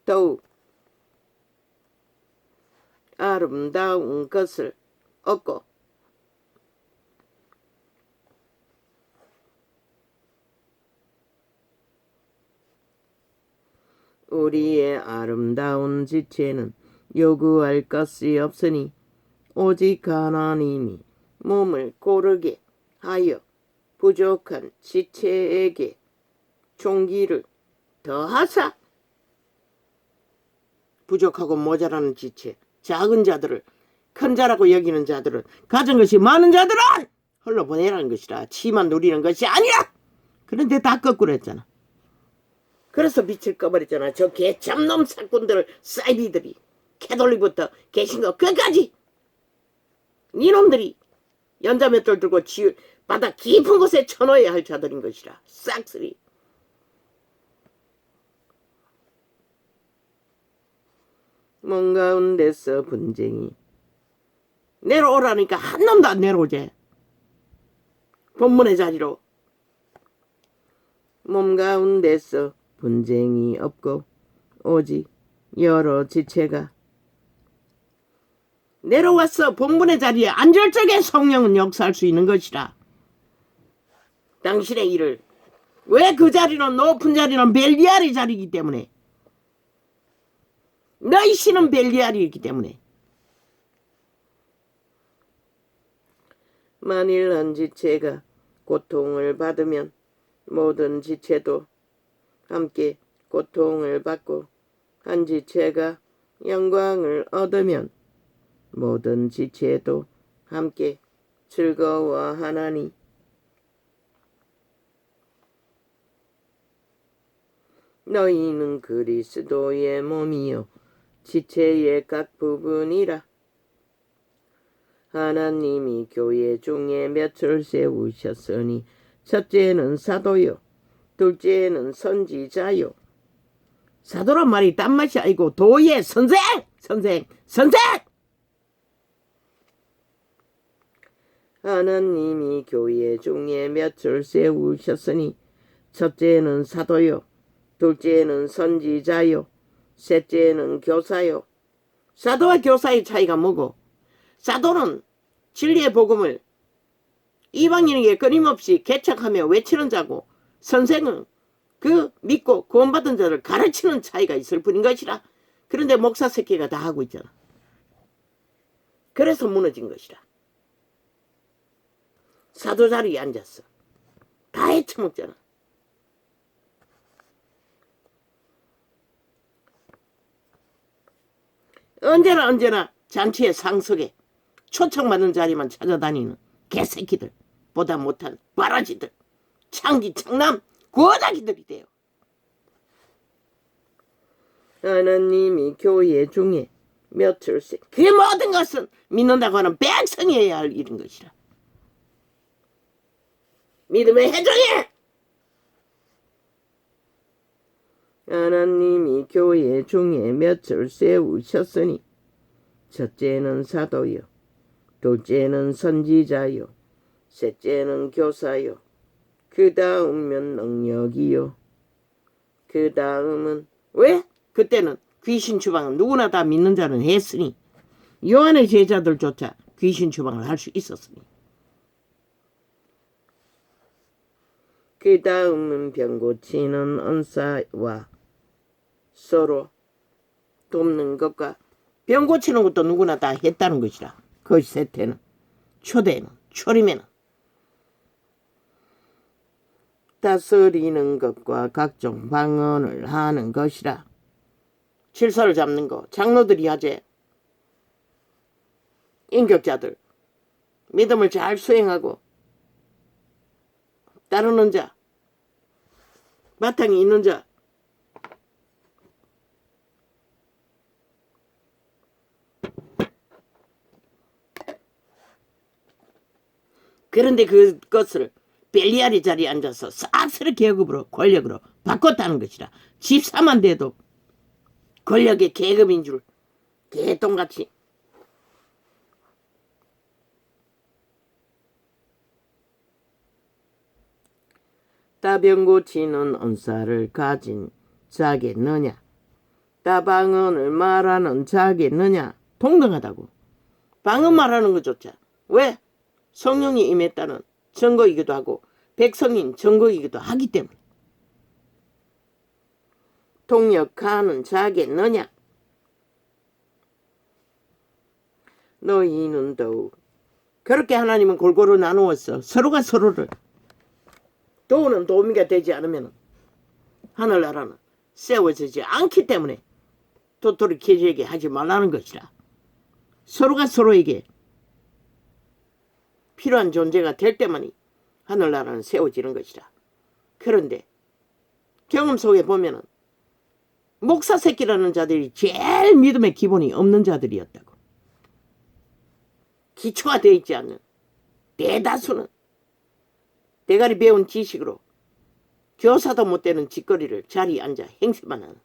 더욱 아름다운 것을 얻고 우리의 아름다운 지체는 요구할 것이 없으니 오직 하나님이 몸을 고르게 하여 부족한 지체에게 종기를 더하사 부족하고 모자라는 지체 작은 자들을 큰 자라고 여기는 자들은 가진 것이 많은 자들은 흘러보내라는 것이라 치만 누리는 것이 아니라 그런데 다 거꾸로 했잖아. 그래서 빛을 꺼버렸잖아. 저 개참놈 사꾼들 사이비들이 캐톨릭부터 개신교 끝까지 니놈들이 연자맷돌 들고 바다 깊은 곳에 쳐넣어야 할 자들인 것이라 싹쓸이. 몸 가운데서 분쟁이 내려오라니까 한 놈도 안 내려오지. 본문의 자리로. 몸 가운데서 분쟁이 없고 오직 여러 지체가 내려와서 본문의 자리에 앉을 적에 성령은 역사할 수 있는 것이라. 당신의 일을 왜 그 자리는 높은 자리는 벨리알의 자리이기 때문에 너희 신은 벨리알이기 때문에 만일 한 지체가 고통을 받으면 모든 지체도 함께 고통을 받고 한 지체가 영광을 얻으면 모든 지체도 함께 즐거워하나니 너희는 그리스도의 몸이요 지체의 각 부분이라. 하나님이 교회 중에 몇을 세우셨으니 첫째는 사도요 둘째는 선지자요. 사도란 말이 딴 맛이 아니고 도의 선생. 하나님이 교회 중에 몇을 세우셨으니 첫째는 사도요 둘째는 선지자요 셋째는 교사요. 사도와 교사의 차이가 뭐고? 사도는 진리의 복음을 이방인에게 끊임없이 개척하며 외치는 자고 선생은 그 믿고 구원받은 자를 가르치는 차이가 있을 뿐인 것이라. 그런데 목사 새끼가 다 하고 있잖아. 그래서 무너진 것이라. 사도 자리에 앉았어. 다 해쳐먹잖아. 언제나 잔치의 상석에 초청받는 자리만 찾아다니는 개새끼들 보다 못한 바라지들 창기 창남 구어다기들이 돼요. 하나님이 교회 중에 몇을 그 모든 것은 믿는다고 하는 백성이어야 할 일인 것이라. 믿음의 해종이 하나님이 교회 중에 몇을 세우셨으니 첫째는 사도요 둘째는 선지자요 셋째는 교사요 그 다음은 능력이요 그 다음은 왜? 그때는 귀신 추방은 누구나 다 믿는 자는 했으니 요한의 제자들조차 귀신 추방을 할 수 있었으니 그 다음은 병 고치는 은사와 서로 돕는 것과 병 고치는 것도 누구나 다 했다는 것이라. 그 셋째는 초대는 초림에는 다스리는 것과 각종 방언을 하는 것이라. 질서를 잡는 거 장로들이 하지. 인격자들 믿음을 잘 수행하고 따르는 자 바탕이 있는 자 그런데 그것을 벨리알의 자리에 앉아서 싹스를 계급으로 권력으로 바꿨다는 것이라. 집사만 돼도 권력의 계급인 줄 개똥같이. 따병고치는 언사를 가진 자겠느냐. 따방언을 말하는 자겠느냐. 동등하다고. 방언 말하는 것조차. 왜? 성령이 임했다는 증거이기도 하고 백성인 증거이기도 하기 때문에. 통역하는 자겠느냐. 너희는 더욱. 그렇게 하나님은 골고루 나누었어. 서로가 서로를. 도우는 도우미가 되지 않으면 하늘나라는 세워지지 않기 때문에 도토리 캐지에게 하지 말라는 것이라. 서로가 서로에게 필요한 존재가 될 때만이 하늘나라는 세워지는 것이라. 그런데 경험 속에 보면은 목사 새끼라는 자들이 제일 믿음의 기본이 없는 자들이었다고. 기초가 되어 있지 않는 대다수는 대가리 배운 지식으로 교사도 못 되는 짓거리를 자리에 앉아 행세만 하는.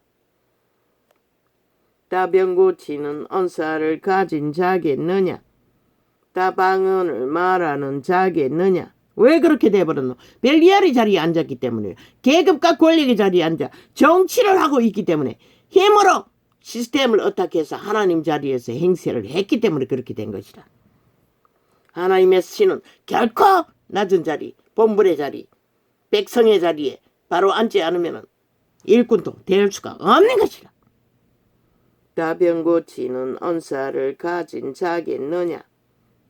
따병고치는 언사를 가진 자겠느냐. 따방언을 말하는 자겠느냐. 왜 그렇게 돼버렸노? 벨리알의 자리에 앉았기 때문에. 계급과 권력의 자리에 앉아 정치를 하고 있기 때문에 힘으로 시스템을 어떻게 해서 하나님 자리에서 행세를 했기 때문에 그렇게 된 것이다. 하나님의 신은 결코 낮은 자리, 본불의 자리, 백성의 자리에 바로 앉지 않으면 일꾼도 될 수가 없는 것이다. 따병고치는 언사를 가진 자겠느냐.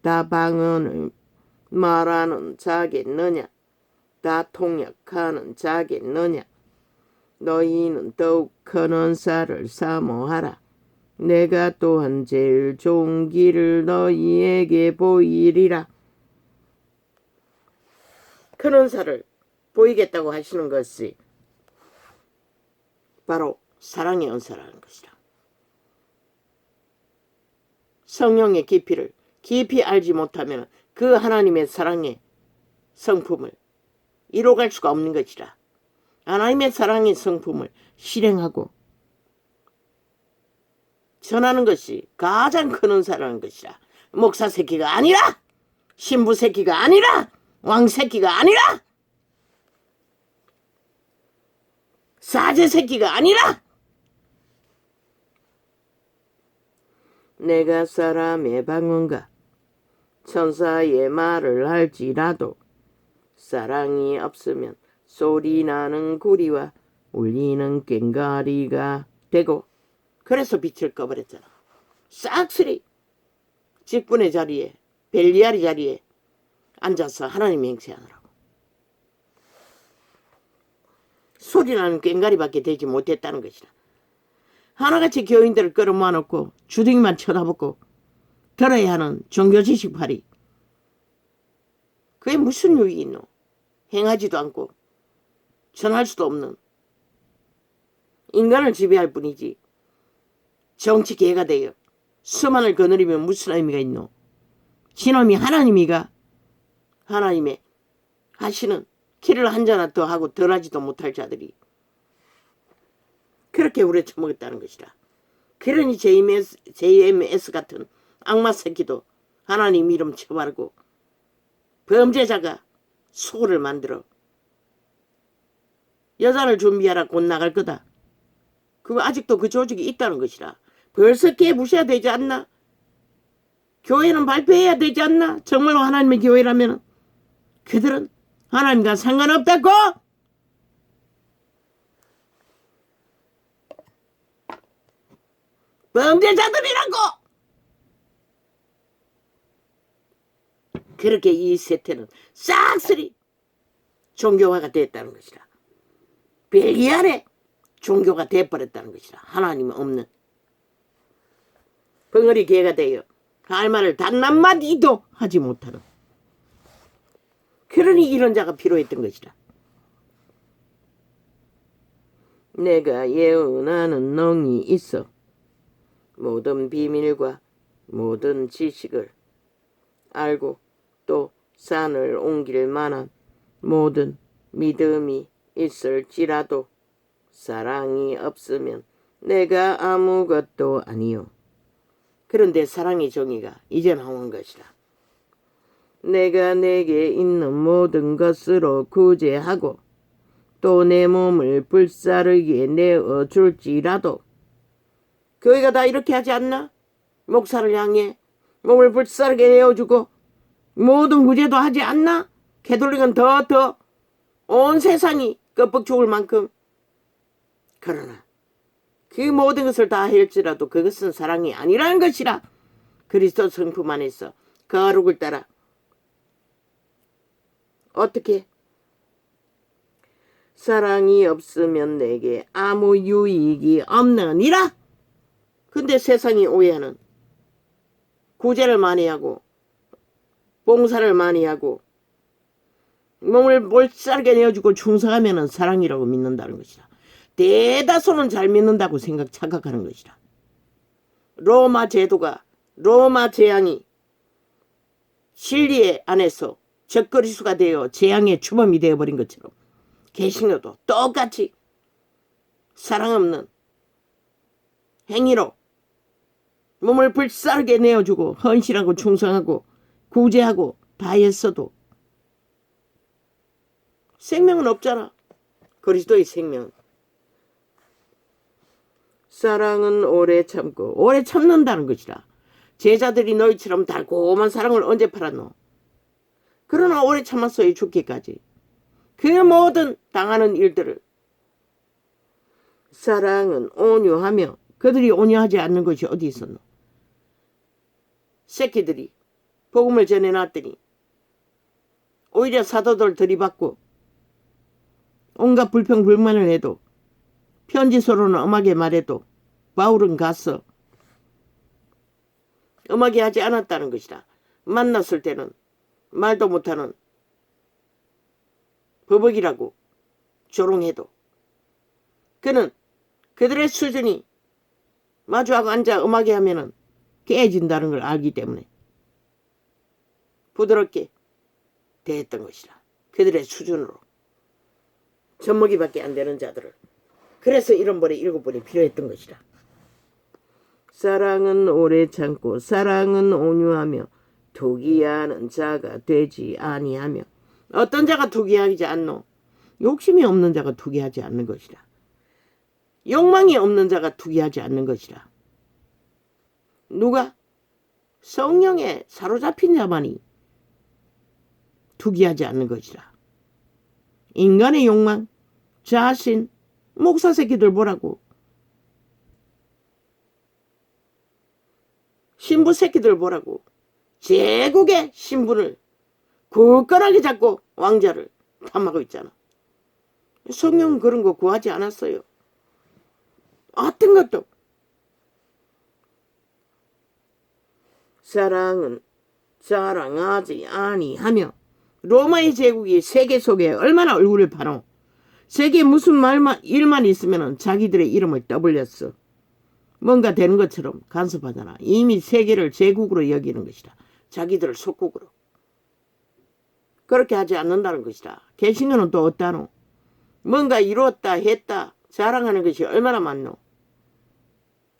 따방언을 말하는 자겠느냐. 따통역하는 자겠느냐. 너희는 더욱 큰 언사를 사모하라. 내가 또한 제일 좋은 길을 너희에게 보이리라. 큰 언사를 보이겠다고 하시는 것이 바로 사랑의 언사라는 것이다. 성령의 깊이를 깊이 알지 못하면 그 하나님의 사랑의 성품을 이뤄갈 수가 없는 것이라. 하나님의 사랑의 성품을 실행하고 전하는 것이 가장 큰 은사라는 것이라. 목사 새끼가 아니라, 신부 새끼가 아니라, 왕 새끼가 아니라, 사제 새끼가 아니라. 내가 사람의 방언과 천사의 말을 할지라도 사랑이 없으면 소리나는 구리와 울리는 꽹과리가 되고. 그래서 빛을 꺼버렸잖아. 싹쓸이 직분의 자리에, 벨리알의 자리에 앉아서 하나님 행세하느라고. 소리나는 꽹과리밖에 되지 못했다는 것이다. 하나같이 교인들을 끌어모아놓고 주둥이만 쳐다보고 들어야 하는 종교지식팔이. 그게 무슨 유익이 있노? 행하지도 않고 전할 수도 없는 인간을 지배할 뿐이지 정치개가 되어 수만을 거느리면 무슨 의미가 있노? 신놈이 하나님이가 하나님의 하시는 키를 한 잔 더 하고 덜하지도 못할 자들이 그렇게 우려쳐먹었다는 것이다. 그러니 JMS 같은 악마 새끼도 하나님 이름 쳐바르고 범죄자가 수고를 만들어 여자를 준비하라 곧 나갈 거다. 그거 아직도 그 조직이 있다는 것이라. 벌써 깨부셔야 되지 않나? 교회는 발표해야 되지 않나? 정말로 하나님의 교회라면 그들은 하나님과 상관없다고? 범죄자들이라고! 그렇게 이 세태는 싹쓸이 종교화가 됐다는 것이라. 벨리알의 종교가 돼버렸다는 것이라. 하나님은 없는 벙어리 개가 되어 할 말을 단 한마디도 하지 못하는. 그러니 이런 자가 필요했던 것이라. 내가 예언하는 능이 있어 모든 비밀과 모든 지식을 알고 또 산을 옮길 만한 모든 믿음이 있을지라도 사랑이 없으면 내가 아무것도 아니요. 그런데 사랑의 정의가 이제 나온 것이라. 내가 내게 있는 모든 것으로 구제하고 또 내 몸을 불사르게 내어줄지라도 교회가 다 이렇게 하지 않나? 목사를 향해 몸을 불사르게 내어주고 모든 구제도 하지 않나? 캐톨릭은 더 온 세상이 껍벅 죽을 만큼. 그러나 그 모든 것을 다 할지라도 그것은 사랑이 아니라는 것이라. 그리스도 성품 안에서 거룩을 따라 어떻게? 사랑이 없으면 내게 아무 유익이 없느니라. 근데 세상이 오해하는 구제를 많이 하고 봉사를 많이 하고 몸을 몰살게 내어주고 충성하면 사랑이라고 믿는다는 것이라. 대다수는 잘 믿는다고 착각하는 것이라. 로마 제도가 로마 재앙이 진리 안에서 적그리스도가 되어 재앙의 주범이 되어버린 것처럼 개신교도 똑같이 사랑 없는 행위로 몸을 불사르게 내어주고 헌신하고 충성하고 구제하고 다 했어도 생명은 없잖아. 그리스도의 생명. 사랑은 오래 참고 오래 참는다는 것이라. 제자들이 너희처럼 달콤한 사랑을 언제 팔았노? 그러나 오래 참았어요. 죽기까지. 그 모든 당하는 일들을. 사랑은 온유하며 그들이 온유하지 않는 것이 어디 있었노? 새끼들이 복음을 전해놨더니 오히려 사도들 들이받고 온갖 불평불만을 해도 편지서로는 엄하게 말해도 바울은 가서 엄하게 하지 않았다는 것이다. 만났을 때는 말도 못하는 버벅이라고 조롱해도 그는 그들의 수준이 마주하고 앉아 엄하게 하면은 깨진다는 걸 알기 때문에 부드럽게 대했던 것이라. 그들의 수준으로. 젖먹이밖에 안 되는 자들을. 그래서 이런 벌이 7번이 필요했던 것이라. 사랑은 오래 참고 사랑은 온유하며 투기하는 자가 되지 아니하며. 어떤 자가 투기하지 않노? 욕심이 없는 자가 투기하지 않는 것이라. 욕망이 없는 자가 투기하지 않는 것이라. 누가? 성령에 사로잡힌 자만이 투기하지 않는 것이라. 인간의 욕망, 자신, 목사 새끼들 보라고. 신부 새끼들 보라고. 제국의 신분을 굳건하게 잡고 왕자를 탐하고 있잖아. 성령은 그런 거 구하지 않았어요. 어떤 것도. 사랑은 자랑하지 아니하며. 로마의 제국이 세계 속에 얼마나 얼굴을 파노. 세계에 무슨 일만 있으면 자기들의 이름을 떠벌렸어. 뭔가 되는 것처럼 간섭하잖아. 이미 세계를 제국으로 여기는 것이다. 자기들을 속국으로. 그렇게 하지 않는다는 것이다. 개신교는 또 어떠노? 뭔가 이루었다 했다 자랑하는 것이 얼마나 많노.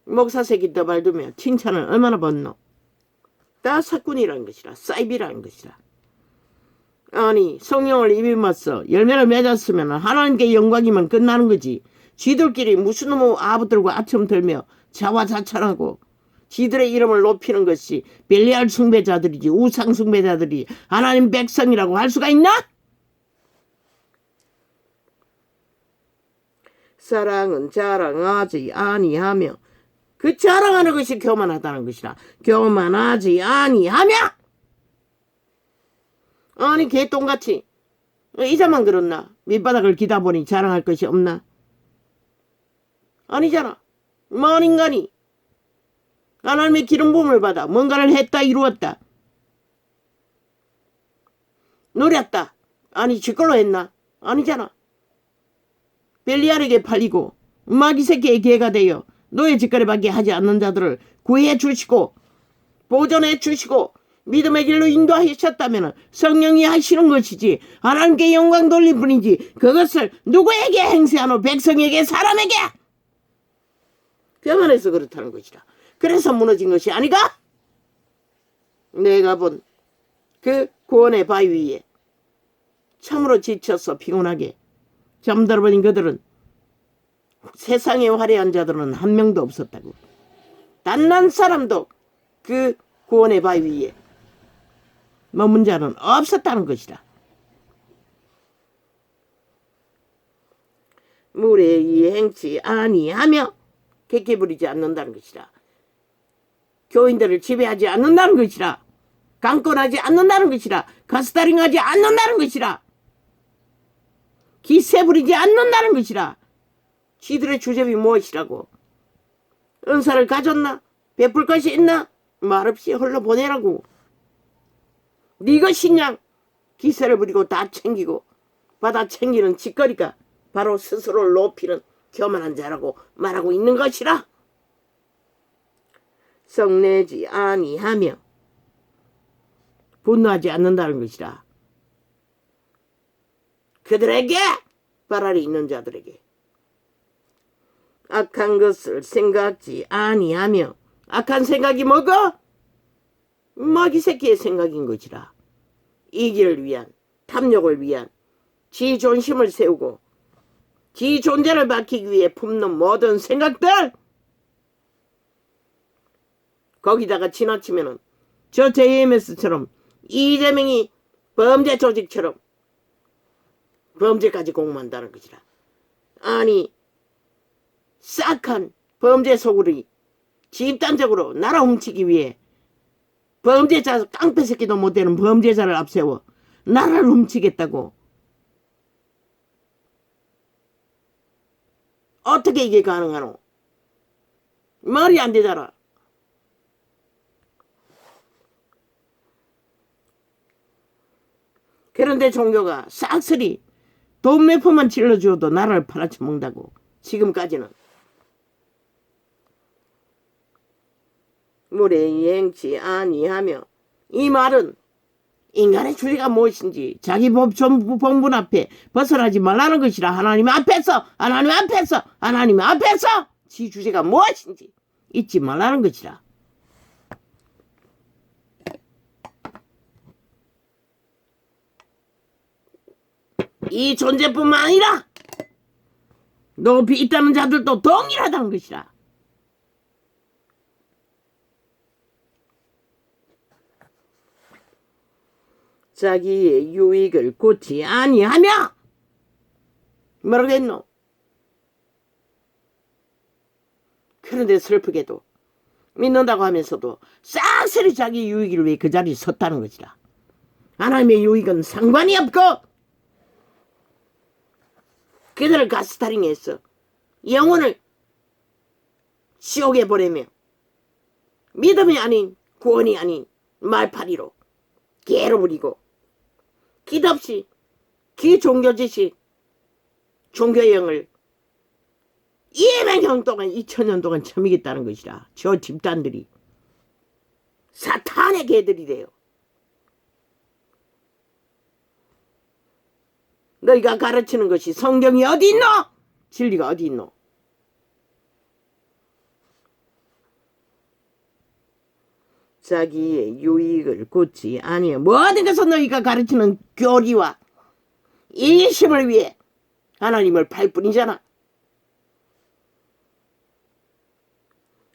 목사 새끼 떠발두며 칭찬을 얼마나 받노. 다 사꾼이라는 것이라. 사이비라는 것이라. 아니 성령을 입임어서 열매를 맺었으면 하나님께 영광이면 끝나는 거지. 지들끼리 무슨 놈의 아부들과 아첨 들며 자화자찬하고 지들의 이름을 높이는 것이 벨리알 숭배자들이지 우상 숭배자들이 하나님 백성이라고 할 수가 있나? 사랑은 자랑하지 아니하며. 그 자랑하는 것이 교만하다는 것이라. 교만하지 아니하며. 아니 개똥같이 이자만 그렇나? 밑바닥을 기다 보니 자랑할 것이 없나? 아니잖아. 먼 인간이 하나님의 기름 부음을 받아 뭔가를 했다 이루었다 노렸다. 아니 지걸로 했나? 아니잖아. 벨리알에게 팔리고 마귀 새끼의 개가 되어 노예 짓거리밖에 하지 않는 자들을 구해 주시고 보존해 주시고 믿음의 길로 인도하셨다면 성령이 하시는 것이지 하나님께 영광 돌릴 뿐이지 그것을 누구에게 행세하노? 백성에게, 사람에게. 교만해서 그렇다는 것이라. 그래서 무너진 것이 아니가? 내가 본 그 구원의 바위 위에 참으로 지쳐서 피곤하게 잠들어버린 그들은 세상에 화려한 자들은 한 명도 없었다고. 단 한 사람도 그 구원의 바위 위에 머문 자는 없었다는 것이다. 물에 이 행치 아니하며 객기 부리지 않는다는 것이다. 교인들을 지배하지 않는다는 것이라. 강권하지 않는다는 것이라. 가스다링하지 않는다는 것이라. 기세 부리지 않는다는 것이라. 지들의 주제비 무엇이라고? 은사를 가졌나? 베풀 것이 있나? 말없이 홀로 보내라고. 네 것이냐? 기세를 부리고 다 챙기고 받아 챙기는 짓거리가 바로 스스로를 높이는 교만한 자라고 말하고 있는 것이라. 성내지 아니하며 분노하지 않는다는 것이라. 그들에게, 발 아래 있는 자들에게 악한 것을 생각지 아니하며. 악한 생각이 뭐고? 마귀 새끼의 생각인 것이라. 이기를 위한, 탐욕을 위한, 지 존심을 세우고 지 존재를 밝히기 위해 품는 모든 생각들, 거기다가 지나치면은 저 JMS처럼 이재명이 범죄 조직처럼 범죄까지 공모한다는 것이라. 아니 싹한 범죄 소굴이 집단적으로 나라 훔치기 위해 범죄자, 깡패 새끼도 못되는 범죄자를 앞세워 나라를 훔치겠다고. 어떻게 이게 가능하노? 말이 안 되잖아. 그런데 종교가 싹쓸이 돈 몇 푼만 찔러주어도 나라를 팔아쳐먹는다고. 지금까지는. 물에 행치 아니하며. 이 말은 인간의 주제가 무엇인지 자기 본분 앞에 벗어나지 말라는 것이라. 하나님 앞에서 지 주제가 무엇인지 잊지 말라는 것이라. 이 존재뿐만 아니라 높이 있다는 자들도 동일하다는 것이라. 자기의 유익을 고치 아니하며. 뭐라고 했노? 그런데 슬프게도 믿는다고 하면서도 싹쓸이 자기 유익을 위해 그 자리에 섰다는 것이라. 하나님의 유익은 상관이 없고 그들을 가스타링해서 영혼을 지옥에 보내며 믿음이 아닌, 구원이 아닌 말파리로 개로 부리고 기덥이 기종교지식 종교형을 200년 동안 2000년 동안 처미겠다는 것이라. 저 집단들이 사탄의 개들이래요. 너희가 가르치는 것이 성경이 어디 있노? 진리가 어디 있노? 자기의 유익을 굳지 아니여. 모든 것은 너희가 가르치는 교리와 이심을 위해 하나님을 팔 뿐이잖아.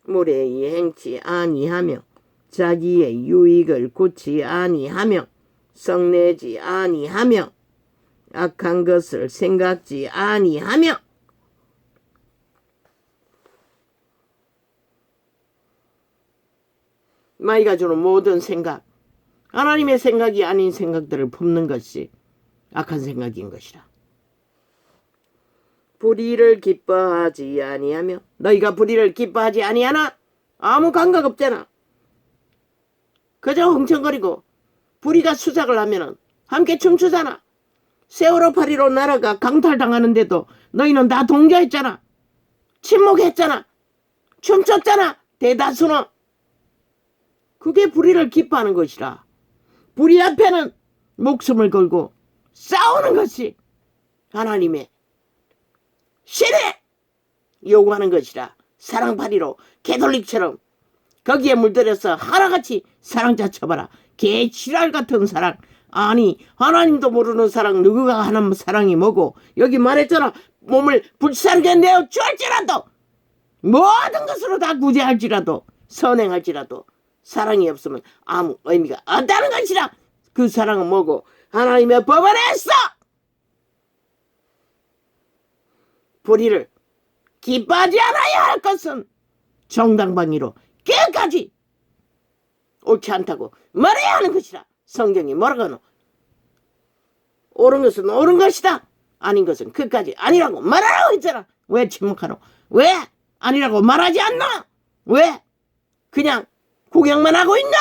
물에 행치 아니하며 자기의 유익을 굳지 아니하며 성내지 아니하며 악한 것을 생각지 아니하며. 마귀가 주는 모든 생각, 하나님의 생각이 아닌 생각들을 품는 것이 악한 생각인 것이라. 불의를 기뻐하지 아니하며. 너희가 불의를 기뻐하지 아니하나? 아무 감각 없잖아. 그저 흥청거리고 불의가 수작을 하면은 함께 춤추잖아. 세월호 파리로 나라가 강탈당하는데도 너희는 다 동조했잖아. 침묵했잖아. 춤췄잖아. 대다수는. 그게 불의를 기뻐하는 것이라. 불의 앞에는 목숨을 걸고 싸우는 것이 하나님의 신에 요구하는 것이라. 사랑파리로 개돌릭처럼 거기에 물들여서 하나같이 사랑자 쳐봐라. 개 지랄 같은 사랑. 아니 하나님도 모르는 사랑 누구가 하는 사랑이 뭐고. 여기 말했잖아. 몸을 불사르게 내어 줄지라도 모든 것으로 다 구제할지라도 선행할지라도 사랑이 없으면 아무 의미가 없다는 것이라. 그 사랑은 뭐고. 하나님의 법 안에서 불의를 기뻐하지 않아야 할 것은 정당방위로 끝까지 옳지 않다고 말해야 하는 것이라. 성경이 뭐라고 하노? 옳은 것은 옳은 것이다. 아닌 것은 끝까지 아니라고 말하라고 했잖아. 왜 침묵하노? 왜 아니라고 말하지 않나? 왜 그냥 구경만 하고 있나?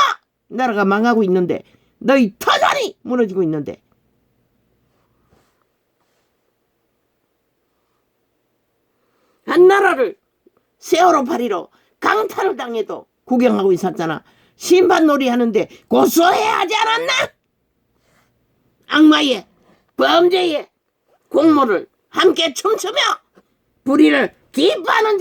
나라가 망하고 있는데, 너희 터전이 무너지고 있는데. 한 나라를 세월호 파리로 강탈을 당해도 구경하고 있었잖아. 심판놀이 하는데 고소해야 하지 않았나? 악마의 범죄의 공모를 함께 춤추며 불의를 기뻐하는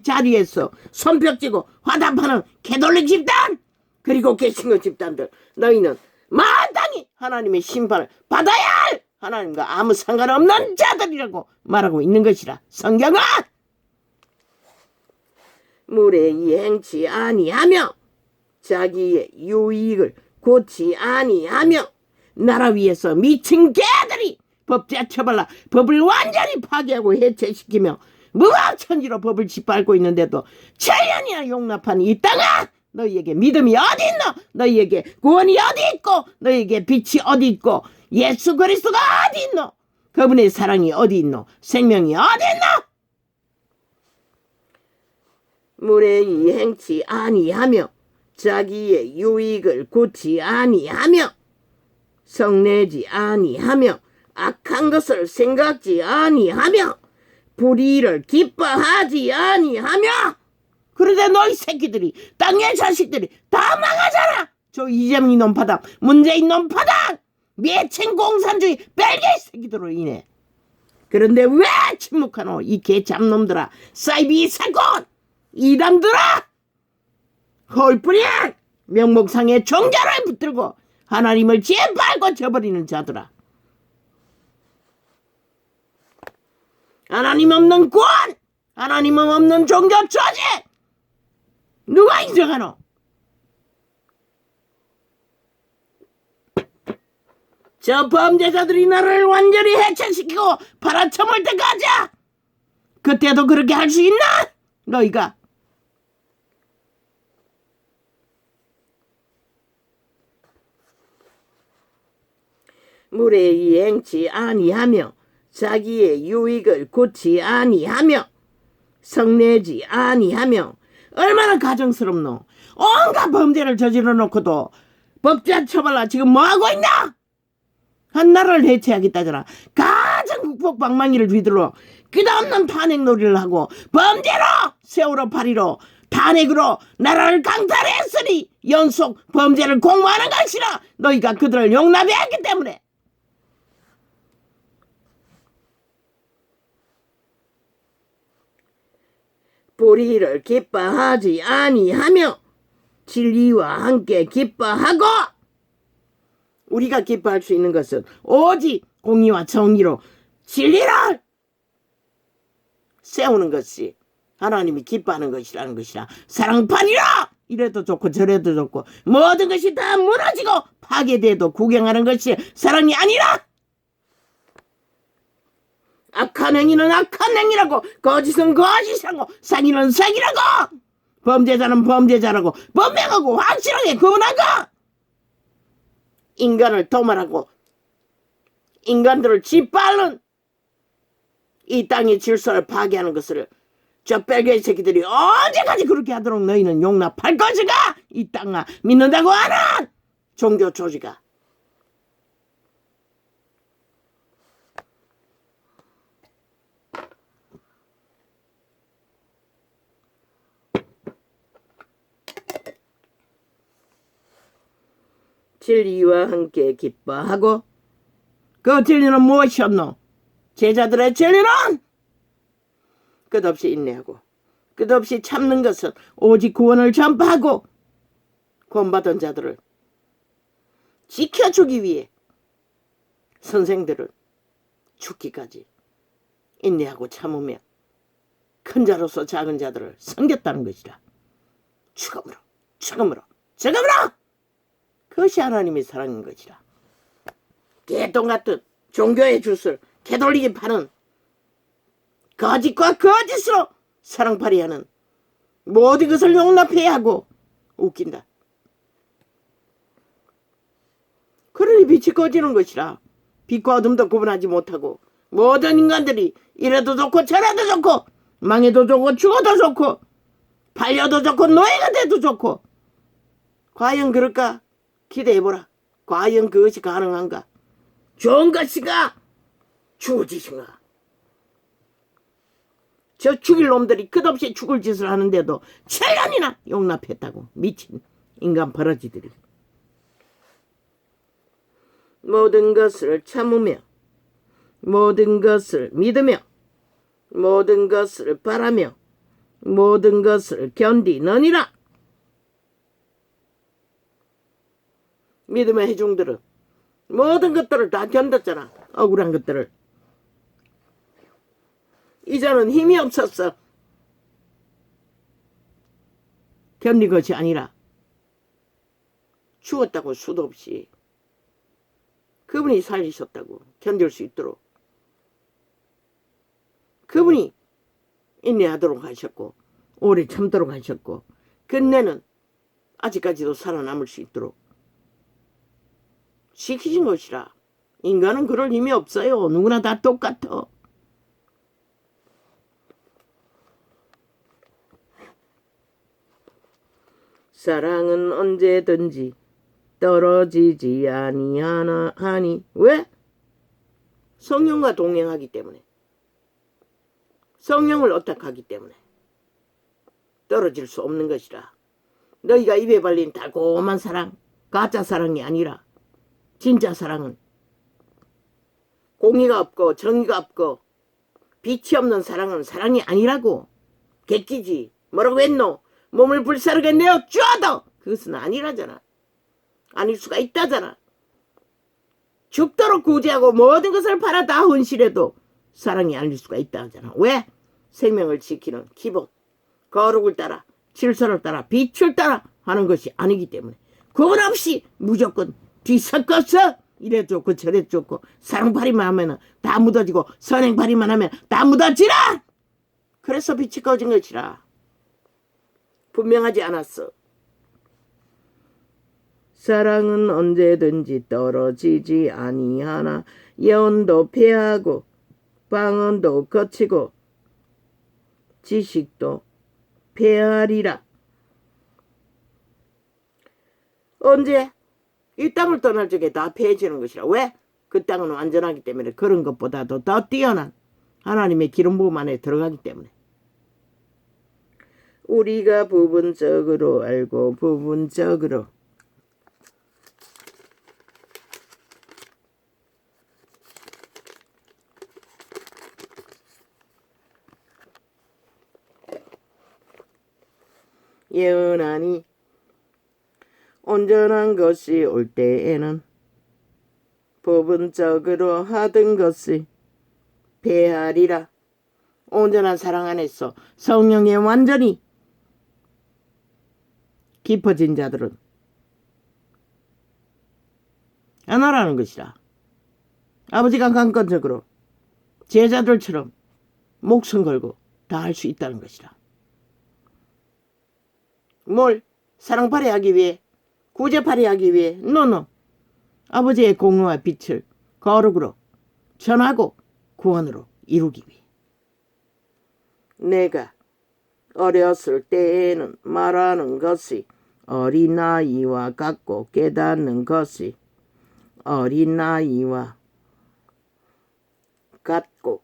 자리에서 손뼉치고 화답하는 캐톨릭 집단, 그리고 개신교 집단들, 너희는 마땅히 하나님의 심판을 받아야 할 하나님과 아무 상관없는 자들이라고 말하고 있는 것이라. 성경은 물에 이행치 아니하며 자기의 유익을 고치 아니하며 나라 위에서 미친 개들이 법자 처벌라 법을 완전히 파괴하고 해체시키며 무학천지로 법을 짓밟고 있는데도 7년이나 용납한 이 땅아, 너희에게 믿음이 어디 있노? 너희에게 구원이 어디 있고 너희에게 빛이 어디 있고 예수 그리스도가 어디 있노? 그분의 사랑이 어디 있노? 생명이 어디 있노? 물에 이행치 아니하며 자기의 유익을 고치 아니하며 성내지 아니하며 악한 것을 생각지 아니하며 불의를 기뻐하지 아니하며. 그런데 너희 새끼들이, 땅의 자식들이 다 망하잖아. 저 이재명 놈파당, 문재인 놈파당, 미친 공산주의 벨기 새끼들로 인해. 그런데 왜 침묵하노? 이 개잡놈들아, 사이비 사건 이단들아, 헐뿌리 명목상의 종교를 붙들고 하나님을 짓밟고 저버리는 자들아. 하나님 없는 구원, 하나님 없는 종교 조직 누가 인정하노? 저 범죄자들이 나를 완전히 해체시키고 팔아쳐물 때까지. 그때도 그렇게 할 수 있나? 너희가. 물에 이행치 아니하며 자기의 유익을 고치 아니하며 성내지 아니하며. 얼마나 가정스럽노? 온갖 범죄를 저질러 놓고도 법자 처벌라 지금 뭐하고 있나? 한 나라를 해체하겠다잖아. 가장 국폭방망이를 뒤들어 끝없는 탄핵놀이를 하고 범죄로 세월호 파리로 탄핵으로 나라를 강탈했으니 연속 범죄를 공모하는 것이라. 너희가 그들을 용납했기 때문에. 불의를 기뻐하지 아니하며 진리와 함께 기뻐하고. 우리가 기뻐할 수 있는 것은 오직 공의와 정의로 진리를 세우는 것이 하나님이 기뻐하는 것이라는 것이라. 사랑판이라. 이래도 좋고 저래도 좋고 모든 것이 다 무너지고 파괴돼도 구경하는 것이 사랑이 아니라. 악한 행위는 악한 행위라고, 거짓은 거짓이라고, 사기는 사기라고, 범죄자는 범죄자라고 분명하고 확실하게 구분하고, 인간을 도말하고 인간들을 짓밟는 이 땅의 질서를 파괴하는 것을 저 벨기에 새끼들이 언제까지 그렇게 하도록 너희는 용납할 것인가? 이 땅아, 믿는다고 하는 종교 조직아. 진리와 함께 기뻐하고 그 진리는 무엇이었노? 제자들의 진리는 끝없이 인내하고 끝없이 참는 것은 오직 구원을 전파하고 구원받은 자들을 지켜주기 위해 선생들은 죽기까지 인내하고 참으며 큰 자로서 작은 자들을 섬겼다는 것이라. 죽음으로 죽음으로 죽음으로 그것이 하나님의 사랑인 것이라. 개똥 같은 종교의 줄 개돌리기 파는 거짓과 거짓으로 사랑팔이하는 모든 것을 용납해야 하고 웃긴다. 그러니 빛이 꺼지는 것이라. 빛과 어둠도 구분하지 못하고 모든 인간들이 이래도 좋고 저래도 좋고 망해도 좋고 죽어도 좋고 팔려도 좋고 노예가 돼도 좋고 과연 그럴까? 기대해보라. 과연 그것이 가능한가? 좋은 것인가? 죽을 짓인가? 저 죽일 놈들이 끝없이 죽을 짓을 하는데도 7년이나 용납했다고. 미친 인간 버러지들이. 모든 것을 참으며 모든 것을 믿으며 모든 것을 바라며 모든 것을 견디느니라. 믿음의 회중들은 모든 것들을 다 견뎠잖아. 억울한 것들을. 이제는 힘이 없었어. 견딘 것이 아니라 죽었다고 수도 없이 그분이 살리셨다고 견딜 수 있도록 그분이 인내하도록 하셨고 오래 참도록 하셨고 끝내는 아직까지도 살아남을 수 있도록 시키신 것이라. 인간은 그럴 힘이 없어요. 누구나 다 똑같아. 사랑은 언제든지 떨어지지 아니하니. 왜? 성령과 동행하기 때문에. 성령을 어택하기 때문에 떨어질 수 없는 것이라. 너희가 입에 발린 달콤한 사랑, 가짜 사랑이 아니라 진짜 사랑은 공의가 없고 정의가 없고 빛이 없는 사랑은 사랑이 아니라고. 객기지. 뭐라고 했노? 몸을 불사르게 내어 쥐어도 그것은 아니라잖아. 아닐 수가 있다잖아. 죽도록 구제하고 모든 것을 팔아 다 헌신해도 사랑이 아닐 수가 있다 하잖아. 왜? 생명을 지키는 기본 거룩을 따라 질서를 따라 빛을 따라 하는 것이 아니기 때문에 구분 없이 무조건 뒤섞어서 이래 좋고 저래 좋고 사랑팔이만 하면 다 묻어지고 선행팔이만 하면 다 묻어지라. 그래서 빛이 꺼진 것이라. 분명하지 않았어. 사랑은 언제든지 떨어지지 아니하나 예언도 패하고 방언도 거치고 지식도 패하리라. 언제? 이 땅을 떠날 적에 다 패해지는 것이라. 왜? 그 땅은 완전하기 때문에 그런 것보다도 더 뛰어난 하나님의 기름 부음 안에 들어가기 때문에. 우리가 부분적으로 알고 부분적으로 예언하니 온전한 것이 올 때에는 부분적으로 하던 것이 패하리라. 온전한 사랑 안에서 성령에 완전히 깊어진 자들은 안 하라는 것이라. 아버지가 강권적으로 제자들처럼 목숨 걸고 다 할 수 있다는 것이라. 뭘? 사랑팔이 하기 위해? 구제팔이 하기 위해? 노노. 아버지의 공로와 빛을 거룩으로 전하고 구원으로 이루기 위해. 내가 어렸을 때에는 말하는 것이 어린아이와 같고 깨닫는 것이 어린아이와 같고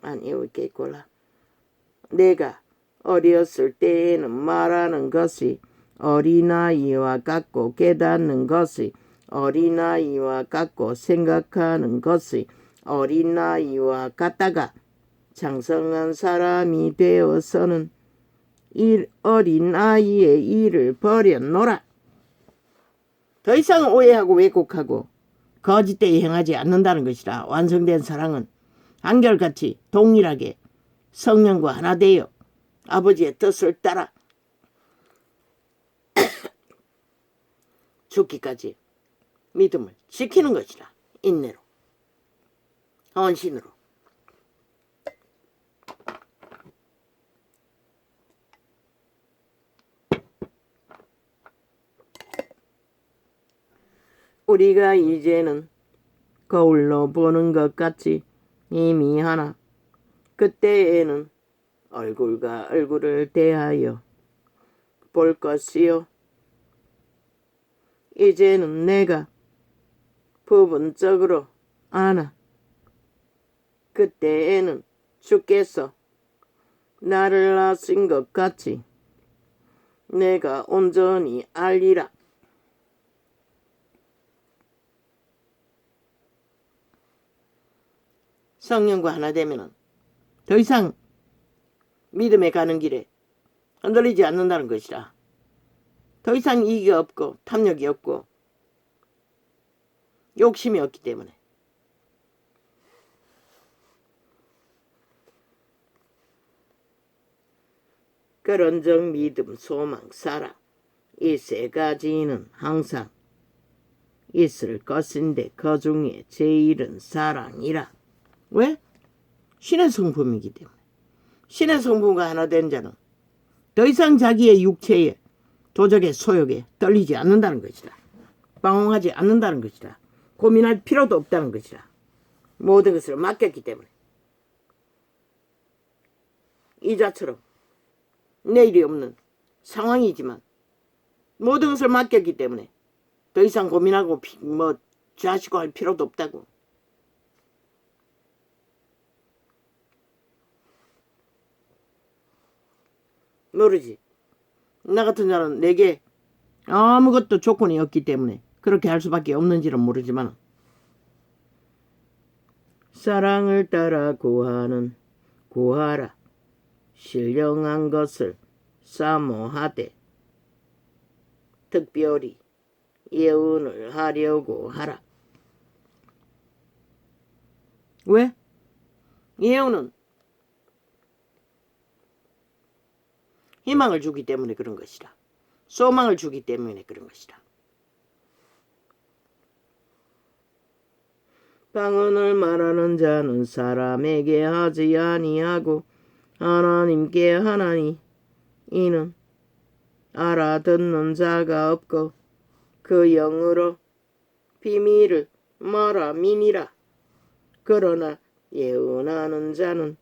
아니 이렇게 골라. 내가 어렸을 때에는 말하는 것이 어린아이와 같고 깨닫는 것이 어린아이와 같고 생각하는 것이 어린아이와 같다가 장성한 사람이 되어서는 어린아이의 일을 버려놓으라. 더 이상 오해하고 왜곡하고 거짓되이 행하지 않는다는 것이라. 완성된 사랑은 한결같이 동일하게 성령과 하나 되어 아버지의 뜻을 따라 죽기까지 믿음을 지키는 것이라. 인내로, 헌신으로. 우리가 이제는 거울로 보는 것 같이 희미하나 그때에는 얼굴과 얼굴을 대하여 볼 것이요. 이제는 내가 부분적으로 아나 그때에는 주께서 나를 아신 것 같이 내가 온전히 알리라. 성령과 하나 되면은 더 이상 믿음에 가는 길에 흔들리지 않는다는 것이라. 더 이상 이익이 없고 탐욕이 없고 욕심이 없기 때문에. 그런즉 믿음, 소망, 사랑 이 세 가지는 항상 있을 것인데 그 중에 제일은 사랑이라. 왜? 신의 성품이기 때문에. 신의 성품과 하나 된 자는 더 이상 자기의 육체에 도적의 소욕에 떨리지 않는다는 것이다. 방황하지 않는다는 것이다. 고민할 필요도 없다는 것이다. 모든 것을 맡겼기 때문에. 이자처럼 내일이 없는 상황이지만 모든 것을 맡겼기 때문에 더 이상 고민하고 자시고 할 필요도 없다고. 모르지. 나 같은 자는 내게 아무것도 조건이 없기 때문에 그렇게 할 수밖에 없는지는 모르지만 사랑을 따라 구하라. 신령한 것을 사모하되 특별히 예언을 하려고 하라. 왜? 예언은 희망을 주기 때문에 그런 것이라. 소망을 주기 때문에 그런 것이라. 방언을 말하는 자는 사람에게 하지 아니하고 하나님께 하나니 이는 알아듣는 자가 없고 그 영으로 비밀을 말함이니라. 그러나 예언하는 자는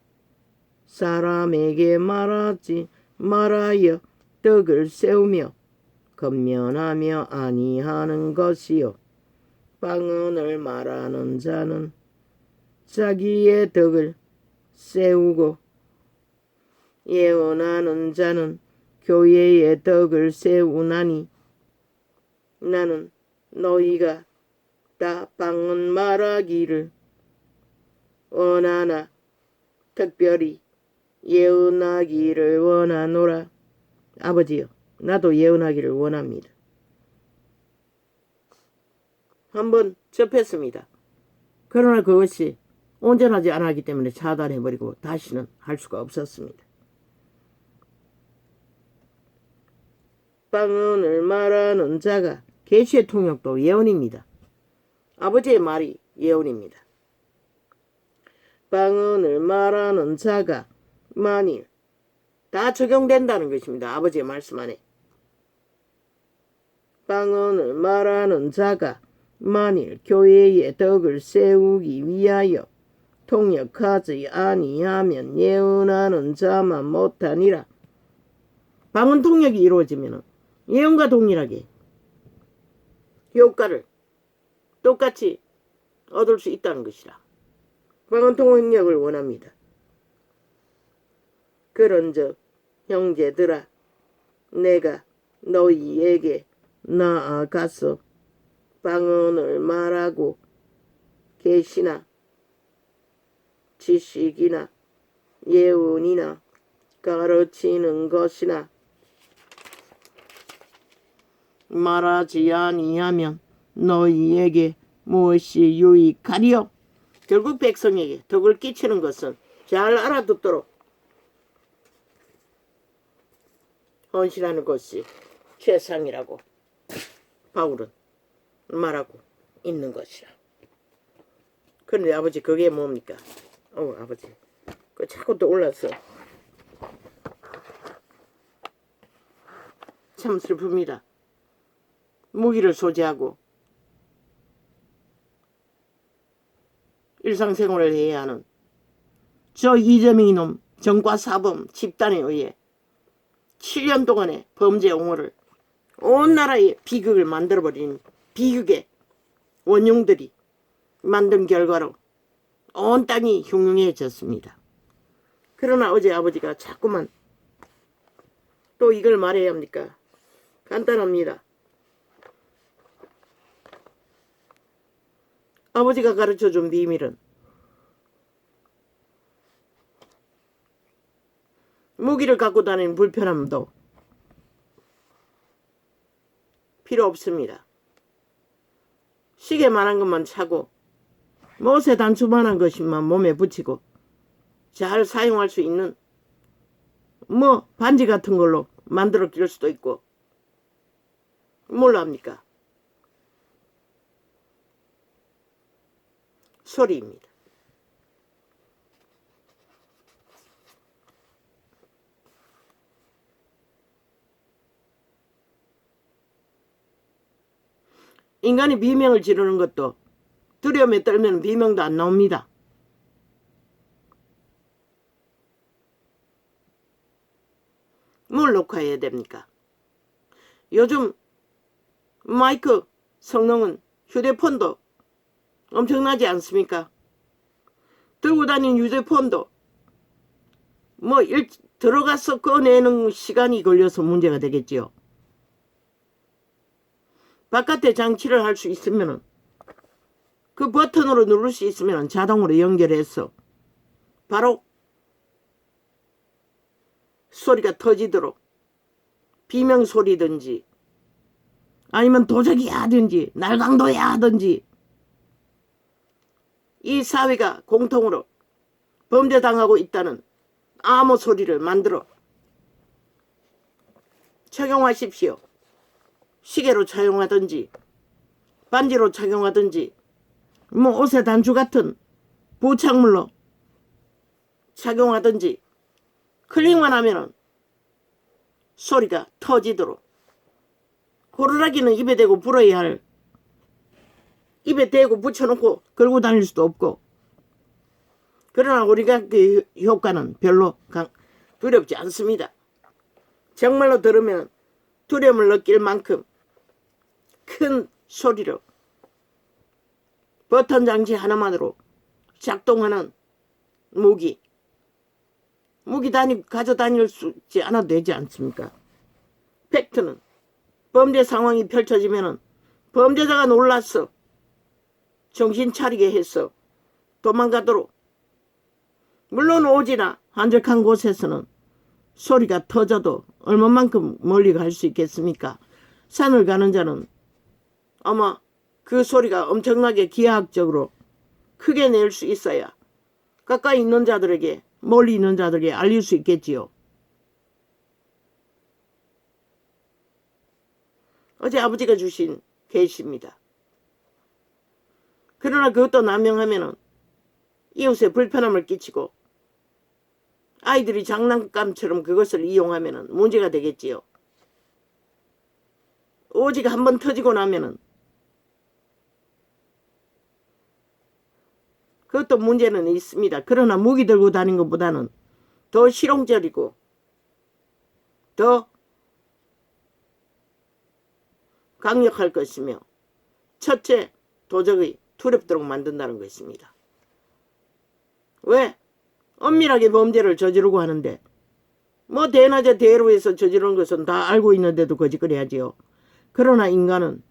사람에게 말하지 말하여 덕을 세우며 건면하며 아니하는 것이요. 방언을 말하는 자는 자기의 덕을 세우고 예언하는 자는 교회의 덕을 세우나니 나는 너희가 다 방언 말하기를 원하나 특별히 예언하기를 원하노라. 아버지여, 나도 예언하기를 원합니다. 한번 접했습니다. 그러나 그것이 온전하지 않았기 때문에 차단해버리고 다시는 할 수가 없었습니다. 방언을 말하는 자가 계시의 통역도 예언입니다. 아버지의 말이 예언입니다. 방언을 말하는 자가 만일 다 적용된다는 것입니다. 아버지의 말씀 안에. 방언을 말하는 자가 만일 교회의 덕을 세우기 위하여 통역하지 아니하면 예언하는 자만 못하니라. 방언 통역이 이루어지면 예언과 동일하게 효과를 똑같이 얻을 수 있다는 것이라. 방언 통역을 원합니다. 그런즉 형제들아, 내가 너희에게 나아가서 방언을 말하고 계시나 지식이나 예언이나 가르치는 것이나 말하지 아니하면 너희에게 무엇이 유익하리요? 결국 백성에게 덕을 끼치는 것은 잘 알아듣도록 헌신하는 것이 최상이라고 바울은 말하고 있는 것이라. 그런데 아버지 그게 뭡니까? 아버지 그 자꾸 또 올라서 참 슬픕니다. 무기를 소지하고 일상생활을 해야 하는 저 이재명 이놈 정과사범 집단에 의해 7년 동안의 범죄 옹호를 온 나라에 비극을 만들어버린 비극의 원흉들이 만든 결과로 온 땅이 흉흉해졌습니다. 그러나 어제 아버지가 자꾸만 또 이걸 말해야 합니까? 간단합니다. 아버지가 가르쳐준 비밀은 무기를 갖고 다니는 불편함도 필요 없습니다. 시계만한 것만 차고 못에 단추만한 것만 몸에 붙이고 잘 사용할 수 있는 반지 같은 걸로 만들어 낄 수도 있고 뭘로 합니까? 소리입니다. 인간이 비명을 지르는 것도 두려움에 떨면 비명도 안 나옵니다. 뭘 녹화해야 됩니까? 요즘 마이크 성능은 휴대폰도 엄청나지 않습니까? 들고 다니는 휴대폰도 들어가서 꺼내는 시간이 걸려서 문제가 되겠지요. 바깥에 장치를 할 수 있으면 그 버튼으로 누를 수 있으면 자동으로 연결해서 바로 소리가 터지도록 비명소리든지 아니면 도적이야 하든지 날강도야 하든지 이 사회가 공통으로 범죄당하고 있다는 암호 소리를 만들어 착용하십시오. 시계로 착용하든지 반지로 착용하든지 옷에 단추 같은 부착물로 착용하든지 클릭만 하면은 소리가 터지도록 호루라기는 입에 대고 불어야 할 입에 대고 붙여놓고 걸고 다닐 수도 없고 그러나 우리가 그 효과는 별로 두렵지 않습니다. 정말로 들으면 두려움을 느낄 만큼 큰 소리로 버튼 장치 하나만으로 작동하는 무기 가져다닐 수 있지 않아도 되지 않습니까? 팩트는 범죄 상황이 펼쳐지면 범죄자가 놀라서 정신 차리게 해서 도망가도록 물론 오지나 한적한 곳에서는 소리가 터져도 얼마만큼 멀리 갈 수 있겠습니까? 산을 가는 자는 아마 그 소리가 엄청나게 기하학적으로 크게 낼 수 있어야 가까이 있는 자들에게 멀리 있는 자들에게 알릴 수 있겠지요. 어제 아버지가 주신 계시입니다. 그러나 그것도 남용하면 이웃에 불편함을 끼치고 아이들이 장난감처럼 그것을 이용하면 문제가 되겠지요. 오직 한번 터지고 나면은 그것도 문제는 있습니다. 그러나 무기 들고 다니는 것보다는 더 실용적이고 더 강력할 것이며 첫째 도적의 두렵도록 만든다는 것입니다. 왜? 엄밀하게 범죄를 저지르고 하는데 대낮에 대로에서 저지르는 것은 다 알고 있는데도 거짓거리 하지요. 그러나 인간은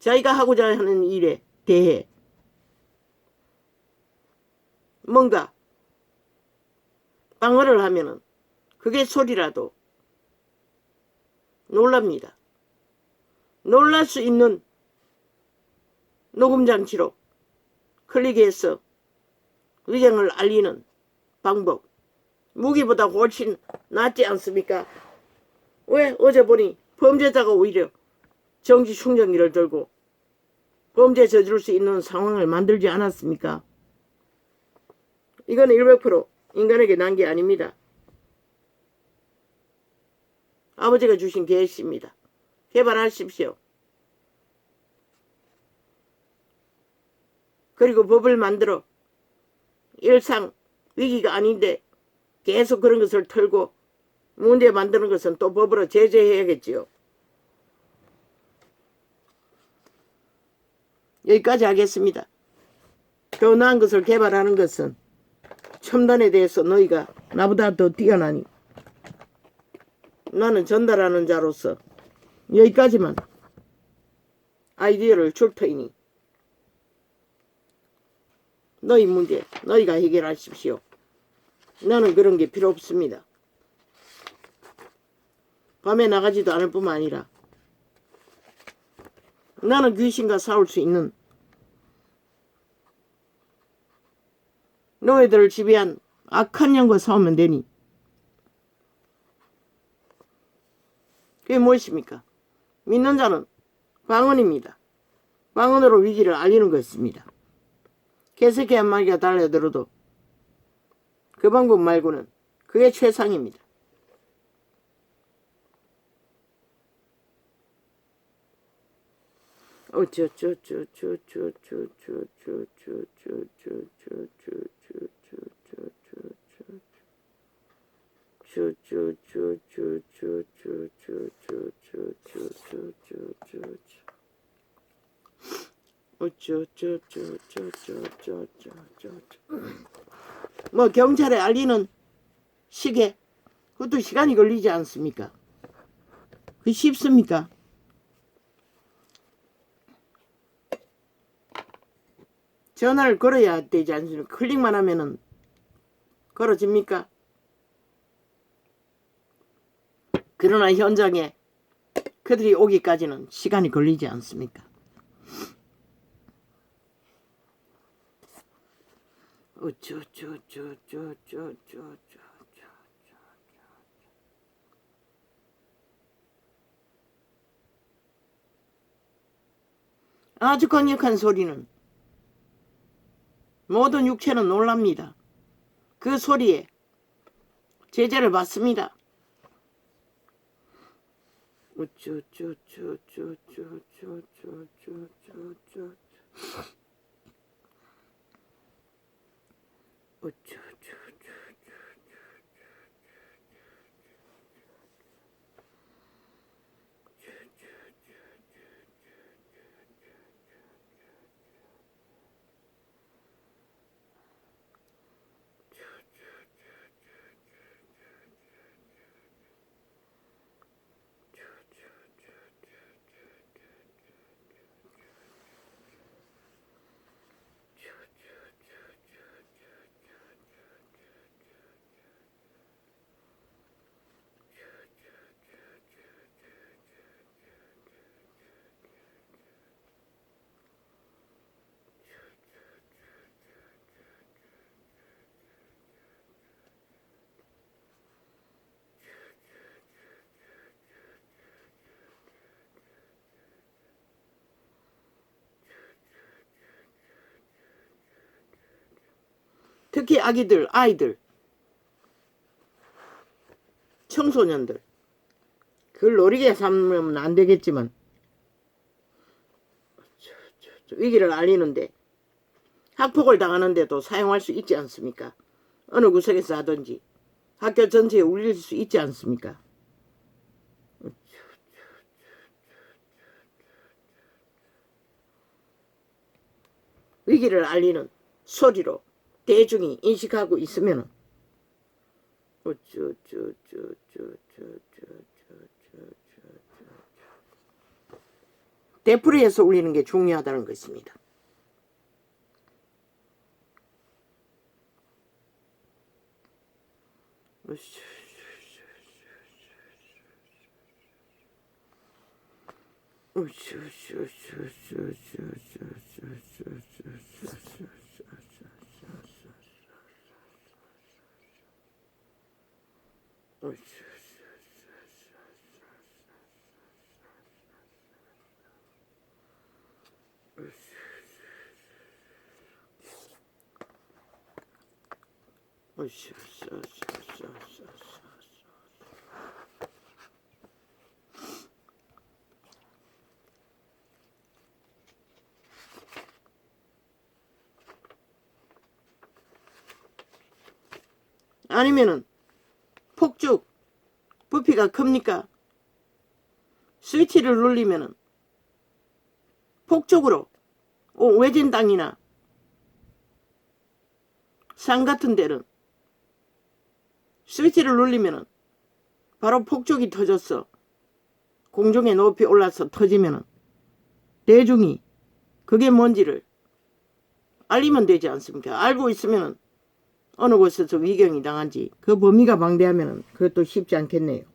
자기가 하고자 하는 일에 대해 뭔가 방어를 하면은 그게 소리라도 놀랍니다. 놀랄 수 있는 녹음장치로 클릭해서 위장을 알리는 방법, 무기보다 훨씬 낫지 않습니까? 왜? 어제 보니 범죄자가 오히려 정지 충전기를 들고 범죄 저지를 수 있는 상황을 만들지 않았습니까? 이건 100% 인간에게 난 게 아닙니다. 아버지가 주신 계시입니다. 개발하십시오. 그리고 법을 만들어 일상 위기가 아닌데 계속 그런 것을 털고 문제 만드는 것은 또 법으로 제재해야겠지요. 여기까지 하겠습니다. 더 나은 것을 개발하는 것은 첨단에 대해서 너희가 나보다 더 뛰어나니 나는 전달하는 자로서 여기까지만 아이디어를 줄 터이니 너희 문제 너희가 해결하십시오. 나는 그런 게 필요 없습니다. 밤에 나가지도 않을 뿐만 아니라 나는 귀신과 싸울 수 있는 너희들을 지배한 악한 영과 싸우면 되니 그게 무엇입니까? 믿는 자는 방언입니다. 방언으로 위기를 알리는 것입니다. 개새끼 한 마리가 달려들어도 그 방법 말고는 그게 최상입니다. 뭐 경찰에 알리는 시계 그것도 시간이 걸리지 않습니까? 그 쉽습니까? 전화를 걸어야 되지 않습니까? 클릭만 하면은 걸어집니까? 그러나 현장에 그들이 오기까지는 시간이 걸리지 않습니까? 아주 강력한 소리는 모든 육체는 놀랍니다. 그 소리에 제재를 받습니다. 특히 아기들, 아이들, 청소년들 그걸 노리게 삼으면 안 되겠지만 위기를 알리는데 학폭을 당하는데도 사용할 수 있지 않습니까? 어느 구석에서 하든지 학교 전체에 울릴 수 있지 않습니까? 위기를 알리는 소리로 대중이 인식하고 있으면 되풀이해서 올리는 게 중요하다는 것입니다. 아니면은 폭죽 부피가 큽니까? 스위치를 눌리면은 폭죽으로 외진 땅이나 산 같은 데는 스위치를 눌리면은 바로 폭죽이 터졌어. 공중에 높이 올라서 터지면은 대중이 그게 뭔지를 알리면 되지 않습니까? 알고 있으면은 어느 곳에서 위경이 당한지 그 범위가 방대하면은 그것도 쉽지 않겠네요.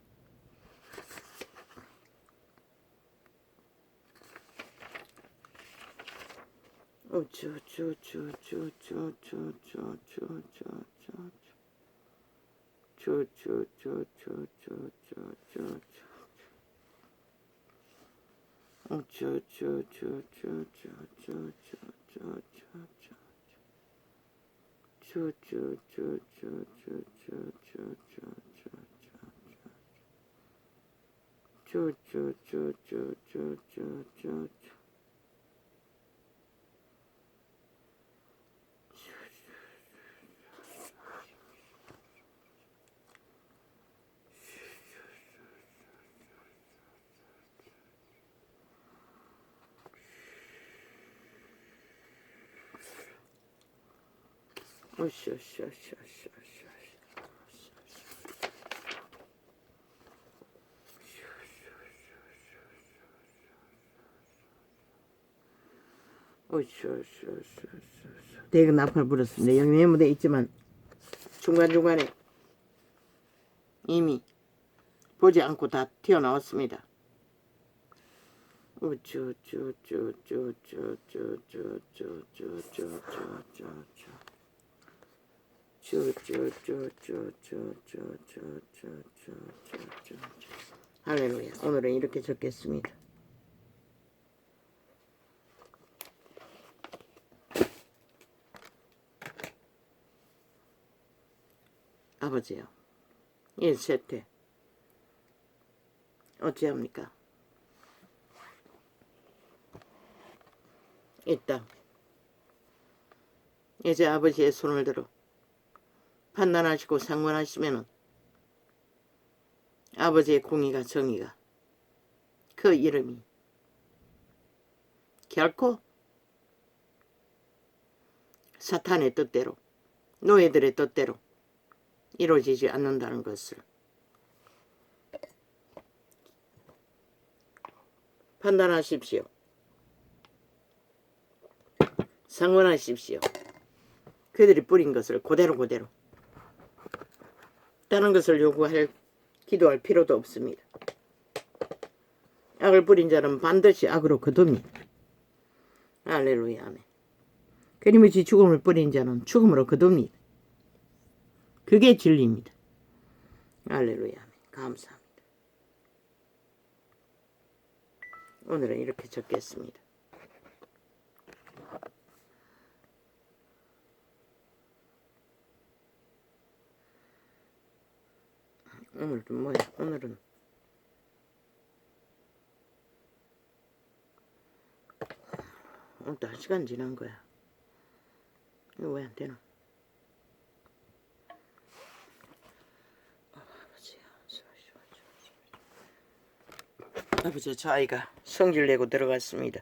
대거 나팔 불었습니다. 여기 메모되어 있지만 중간중간에 이미 보지 않고 다 튀어나왔습니다. 할렐루야. 오늘은 이렇게 적겠습니다. 아버지요, 이 세태 어찌합니까? 이 땅 이제 아버지의 손을 들어 판단하시고 상관하시면은 아버지의 공의가 정의가 그 이름이 결코 사탄의 뜻대로 노예들의 뜻대로 이루어지지 않는다는 것을 판단하십시오. 상관하십시오. 그들이 뿌린 것을 그대로 다른 것을 요구할 기도할 필요도 없습니다. 악을 뿌린 자는 반드시 악으로 거둡니다. 할렐루야 아멘. 끊임없이 죽음을 뿌린 자는 죽음으로 거둡니다. 그게 진리입니다. 할렐루야 아멘. 감사합니다. 오늘은 이렇게 적겠습니다. 오늘은 뭐야? 오늘은 오늘도 1시간 지난 거야. 이거 왜 안 되나? 아버지, 저 아이가 성질 내고 들어갔습니다.